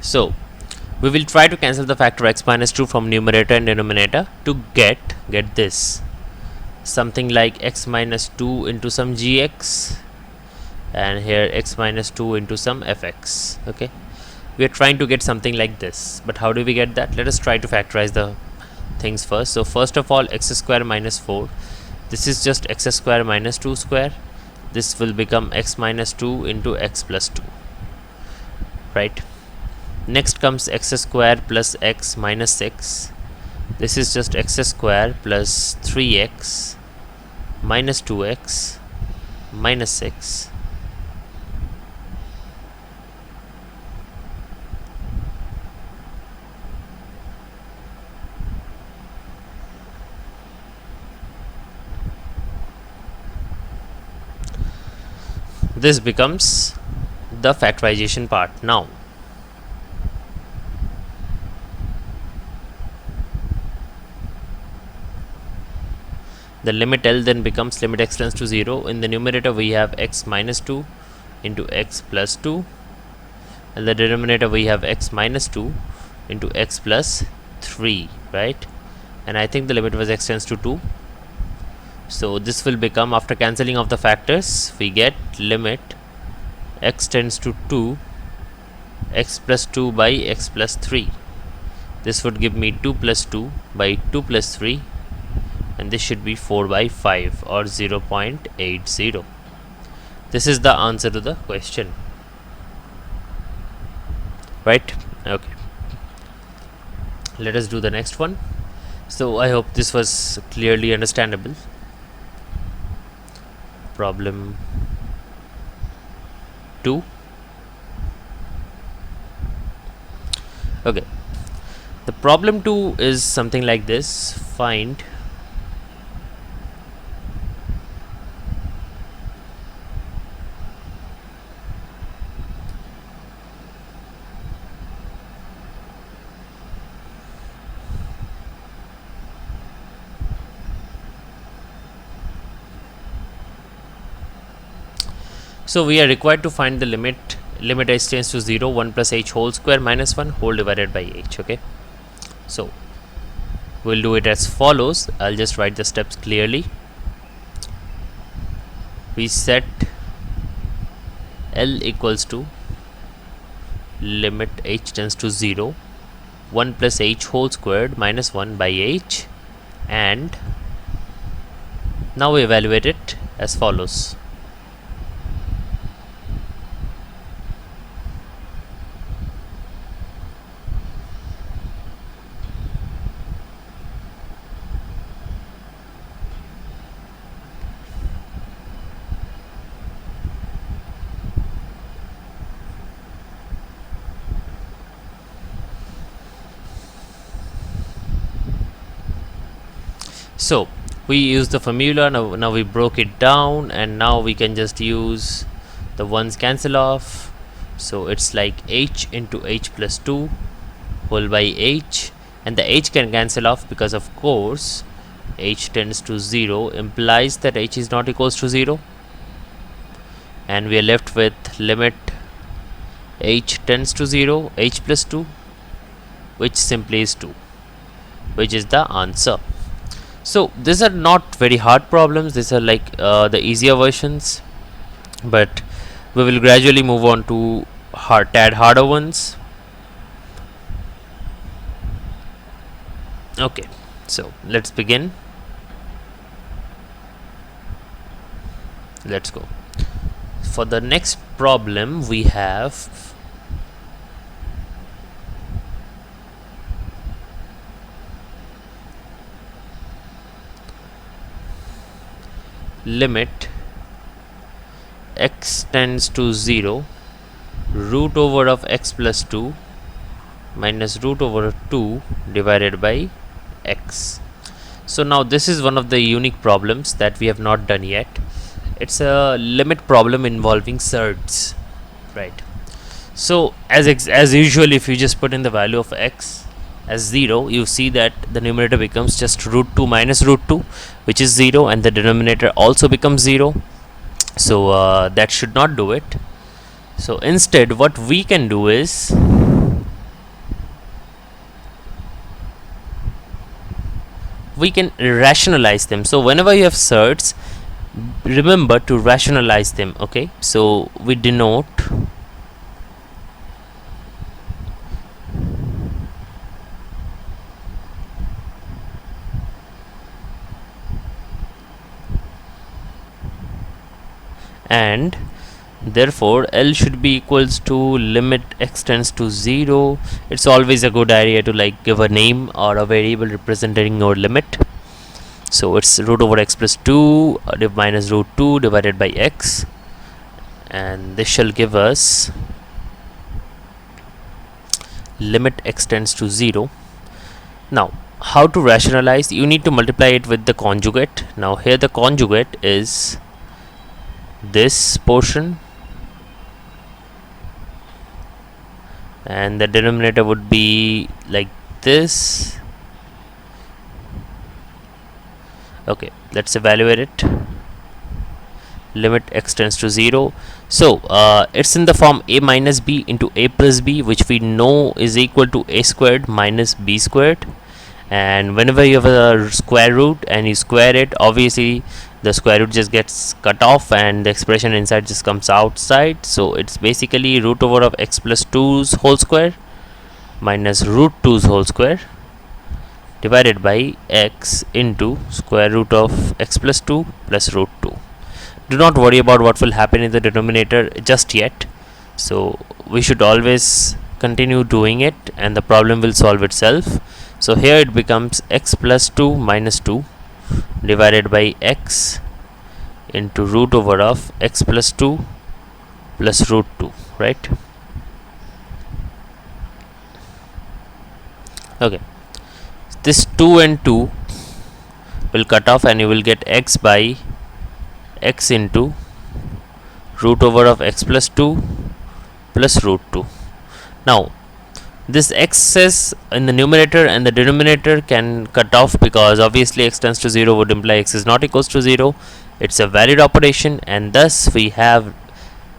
So we will try to cancel the factor x minus 2 from numerator and denominator to get this, something like x minus 2 into some gx, and here x minus 2 into some fx. Okay, we are trying to get something like this, but how do we get that? Let us try to factorize the things first. So first of all, x square minus 4, this is just x square minus 2 square. This will become x minus 2 into x plus 2, right? Next comes x square plus x minus 6. This is just x square plus 3x minus 2x minus 6. This becomes the factorization part. Now the limit L then becomes limit x tends to 0. In the numerator we have x minus 2 into x plus 2. and the denominator we have x minus 2 into x plus 3, right? And I think the limit was x tends to 2. So this will become, after cancelling of the factors, we get limit x tends to 2 x plus 2 by x plus 3. This would give me 2 plus 2 by 2 plus 3, and this should be 4 by 5 or 0.80. This is the answer to the question, right? Okay, let us do the next one. So I hope this was clearly understandable. Problem 2. Okay, the problem 2 is something like this. Find so we are required to find the limit h tends to 0, 1 plus h whole square minus 1 whole divided by h. Okay, so we'll do it as follows. I'll just write the steps clearly. We set L equals to limit h tends to 0, 1 plus h whole squared minus 1 by h, and now we evaluate it as follows. So we use the formula. Now we broke it down, and now we can just use the ones cancel off. So it's like h into h plus 2 whole by h, and the h can cancel off because of course h tends to 0 implies that h is not equals to 0, and we are left with limit h tends to 0 h plus 2, which simply is 2, which is the answer. So these are not very hard problems. These are like the easier versions, but we will gradually move on to tad harder ones. Okay, so let's begin. Let's go. For the next problem we have limit x tends to 0, root over of x plus 2 minus root over of 2 divided by x. So now this is one of the unique problems that we have not done yet. It's a limit problem involving surds, right? So as usual, if you just put in the value of x as 0, you see that the numerator becomes just root 2 minus root 2, which is 0, and the denominator also becomes 0. So that should not do it. So instead what we can do is we can rationalize them. So whenever you have surds, remember to rationalize them. Okay, so we denote and therefore L should be equals to limit x tends to 0. It's always a good idea to like give a name or a variable representing your limit. So it's root over x plus 2 minus root 2 divided by x, and this shall give us limit x tends to 0. Now how to rationalize? You need to multiply it with the conjugate. Now here the conjugate is this portion, and the denominator would be like this. Okay, let's evaluate it. limit x tends to 0. So it's in the form a minus b into a plus b, which we know is equal to a squared minus b squared. And whenever you have a square root and you square it, obviously the square root just gets cut off and the expression inside just comes outside. So it's basically root over of x plus 2's whole square minus root 2's whole square divided by x into square root of x plus 2 plus root 2. Do not worry about what will happen in the denominator just yet. So we should always continue doing it and the problem will solve itself. So here it becomes x plus 2 minus 2 divided by x into root over of x plus 2 plus root 2, right? Okay, this 2 and 2 will cut off and you will get x by x into root over of x plus 2 plus root 2. Now this x's in the numerator and the denominator can cut off, because obviously x tends to 0 would imply x is not equals to 0. It's a valid operation, and thus we have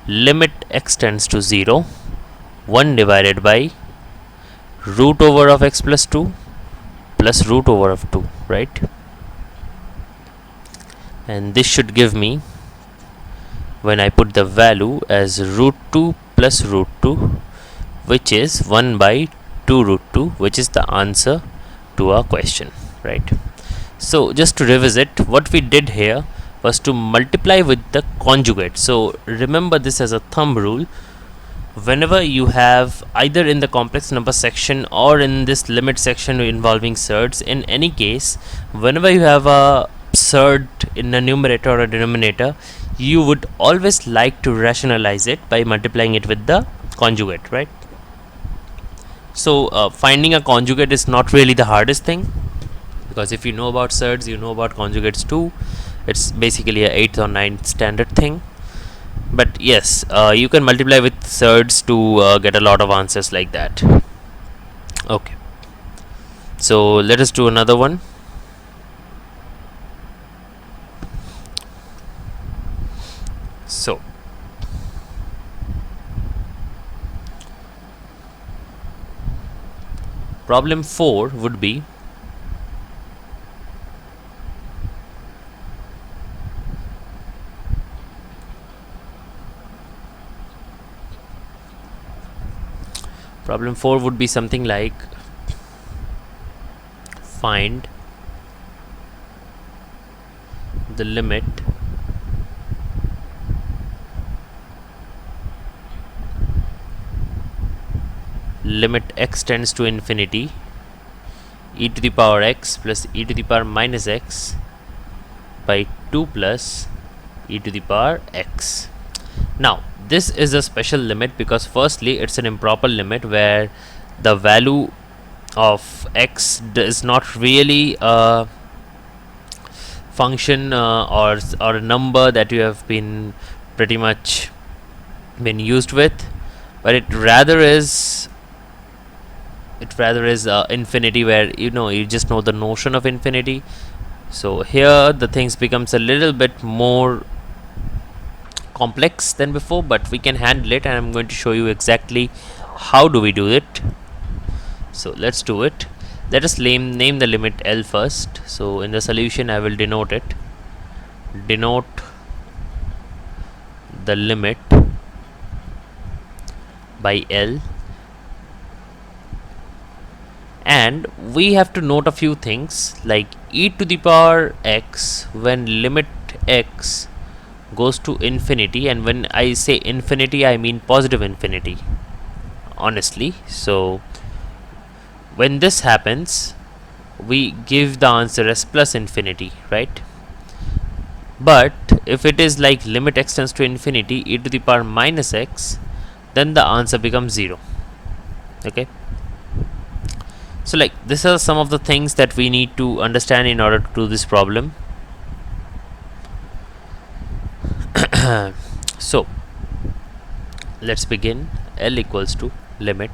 limit x tends to 0 1 divided by root over of x plus 2 plus root over of 2, right? And this should give me, when I put the value as root 2 plus root 2, which is 1 by 2 root 2, which is the answer to our question, right? So just to revisit, what we did here was to multiply with the conjugate. So remember this as a thumb rule. Whenever you have either in the complex number section or in this limit section involving surds, in any case, whenever you have a surd in a numerator or a denominator, you would always like to rationalize it by multiplying it with the conjugate, right? So finding a conjugate is not really the hardest thing, because if you know about surds, you know about conjugates too. It's basically a 8th or 9th standard thing. But yes, you can multiply with surds to get a lot of answers like that. Okay, so let us do another one. So problem 4 would be something like find the limit x tends to infinity e to the power x plus e to the power minus x by 2 plus e to the power x. Now this is a special limit because firstly it's an improper limit where the value of x is not really a function or a number that you have been pretty much been used with, but it rather is infinity, where you just know the notion of infinity. So here the things becomes a little bit more complex than before, but we can handle it, and I'm going to show you exactly how do we do it. So let's do it. Let us name the limit L first. So in the solution I will denote the limit by L, and we have to note a few things like e to the power x when limit x goes to infinity, and when I say infinity I mean positive infinity, honestly. So when this happens we give the answer as plus infinity, right? But if it is like limit x tends to infinity e to the power minus x, then the answer becomes 0. Okay, so like these are some of the things that we need to understand in order to do this problem. So let's begin. L equals to limit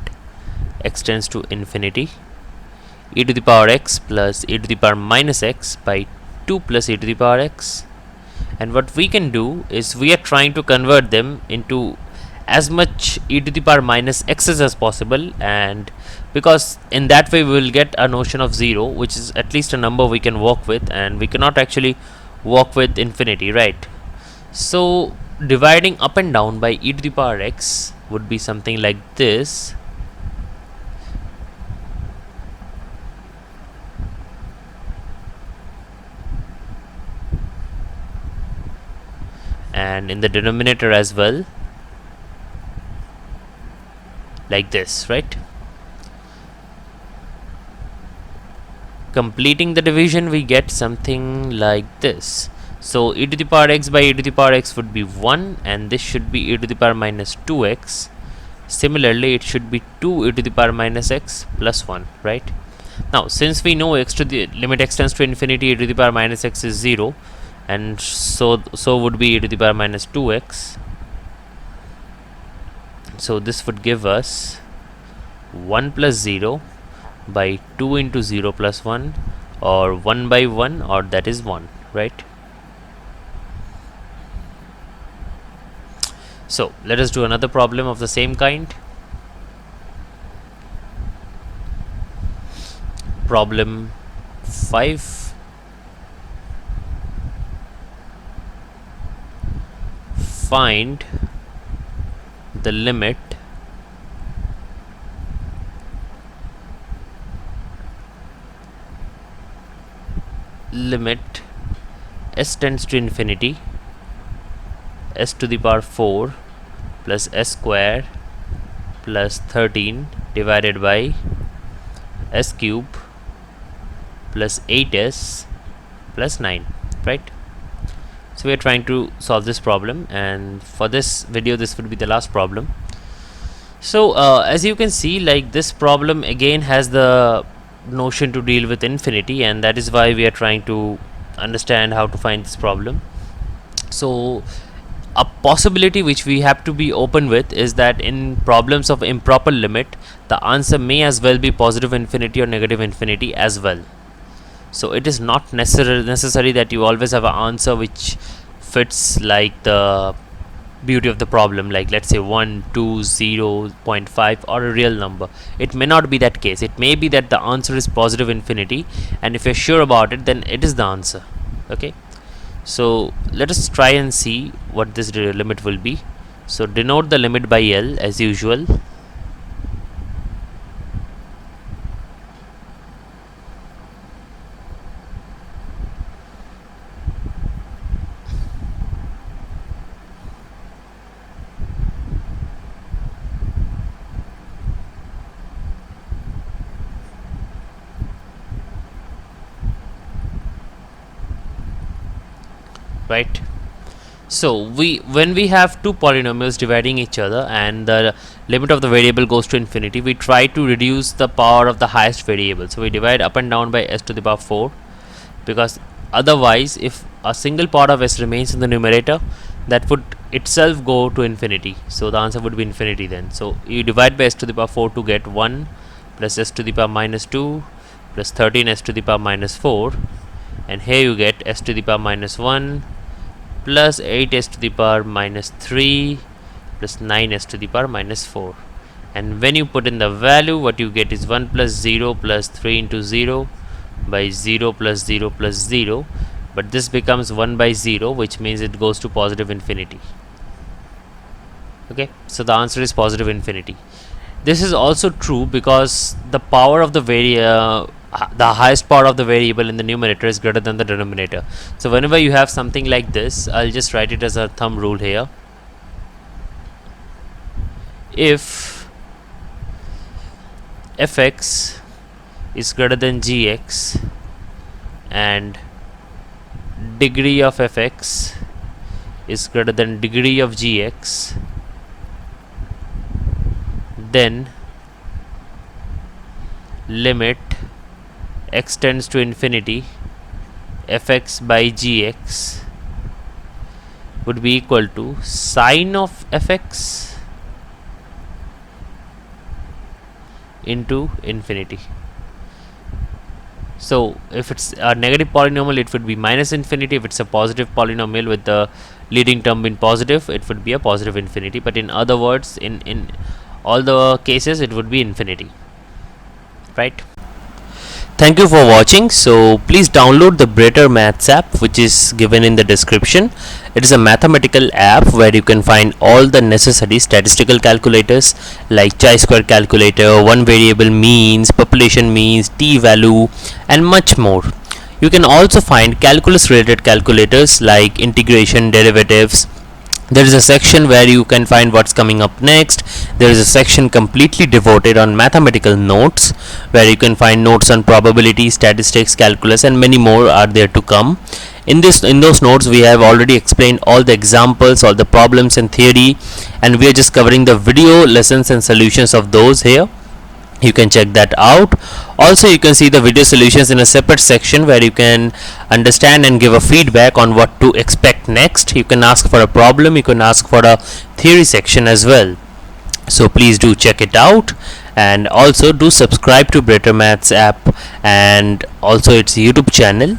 x tends to infinity e to the power x plus e to the power minus x by 2 plus e to the power x, and what we can do is we are trying to convert them into as much e to the power minus x's as possible, and because in that way we will get a notion of 0, which is at least a number we can work with, and we cannot actually work with infinity, right? So dividing up and down by e to the power x would be something like this. And in the denominator as well, like this, right? Completing the division, we get something like this. So e to the power x by e to the power x would be 1, and this should be e to the power minus 2x. Similarly, it should be 2 e to the power minus x plus 1, right? Now, since we know x to the limit x tends to infinity, e to the power minus x is 0, and so would be e to the power minus 2x. So this would give us 1 plus 0 by 2 into 0 plus 1, or 1 by 1, or that is 1, right? So let us do another problem of the same kind. Problem 5. Find the limit s tends to infinity, s to the power 4 plus s square plus 13 divided by s cube plus 8s plus 9, right? So we are trying to solve this problem, and for this video this would be the last problem. So as you can see, like, this problem again has the notion to deal with infinity, and that is why we are trying to understand how to find this problem. So a possibility which we have to be open with is that in problems of improper limit, the answer may as well be positive infinity or negative infinity as well. So it is not necessary that you always have an answer which fits like the beauty of the problem, like let's say 1, 2, 0, 0.5, or a real number. It may not be that case. It may be that the answer is positive infinity, and if you're sure about it, then it is the answer. Okay, so let us try and see what this limit will be. So denote the limit by L as usual. Right, so when we have two polynomials dividing each other and the limit of the variable goes to infinity, we try to reduce the power of the highest variable. So we divide up and down by s to the power 4, because otherwise if a single part of s remains in the numerator, that would itself go to infinity, so the answer would be infinity then. So you divide by s to the power 4 to get 1 plus s to the power minus 2 plus 13 s to the power minus 4, and here you get s to the power minus 1 plus 8s to the power minus 3 plus 9s to the power minus 4. And when you put in the value, what you get is 1 plus 0 plus 3 into 0 by 0 plus 0 plus 0. But this becomes 1 by 0, which means it goes to positive infinity. Okay, so the answer is positive infinity. This is also true because the power of the the highest power of the variable in the numerator is greater than the denominator. So whenever you have something like this, I'll just write it as a thumb rule here. If fx is greater than gx and degree of fx is greater than degree of gx, then limit x tends to infinity fx by gx would be equal to sine of fx into infinity. So if it's a negative polynomial, it would be minus infinity. If it's a positive polynomial with the leading term being positive, it would be a positive infinity. But in other words, in all the cases, it would be infinity, right? Thank you for watching. So please download the Breatter Maths app, which is given in the description. It is a mathematical app where you can find all the necessary statistical calculators like chi-square calculator, one variable means, population means, t-value, and much more. You can also find calculus related calculators like integration, derivatives. There is a section where you can find what's coming up next. There is a section completely devoted on mathematical notes where you can find notes on probability, statistics, calculus, and many more are there to come. In those notes we have already explained all the examples, all the problems and theory, and we are just covering the video lessons and solutions of those here. You can check that out. Also, you can see the video solutions in a separate section where you can understand and give a feedback on what to expect next. You can ask for a problem, you can ask for a theory section as well. So please do check it out, and also do subscribe to Breatter Maths app and also its YouTube channel.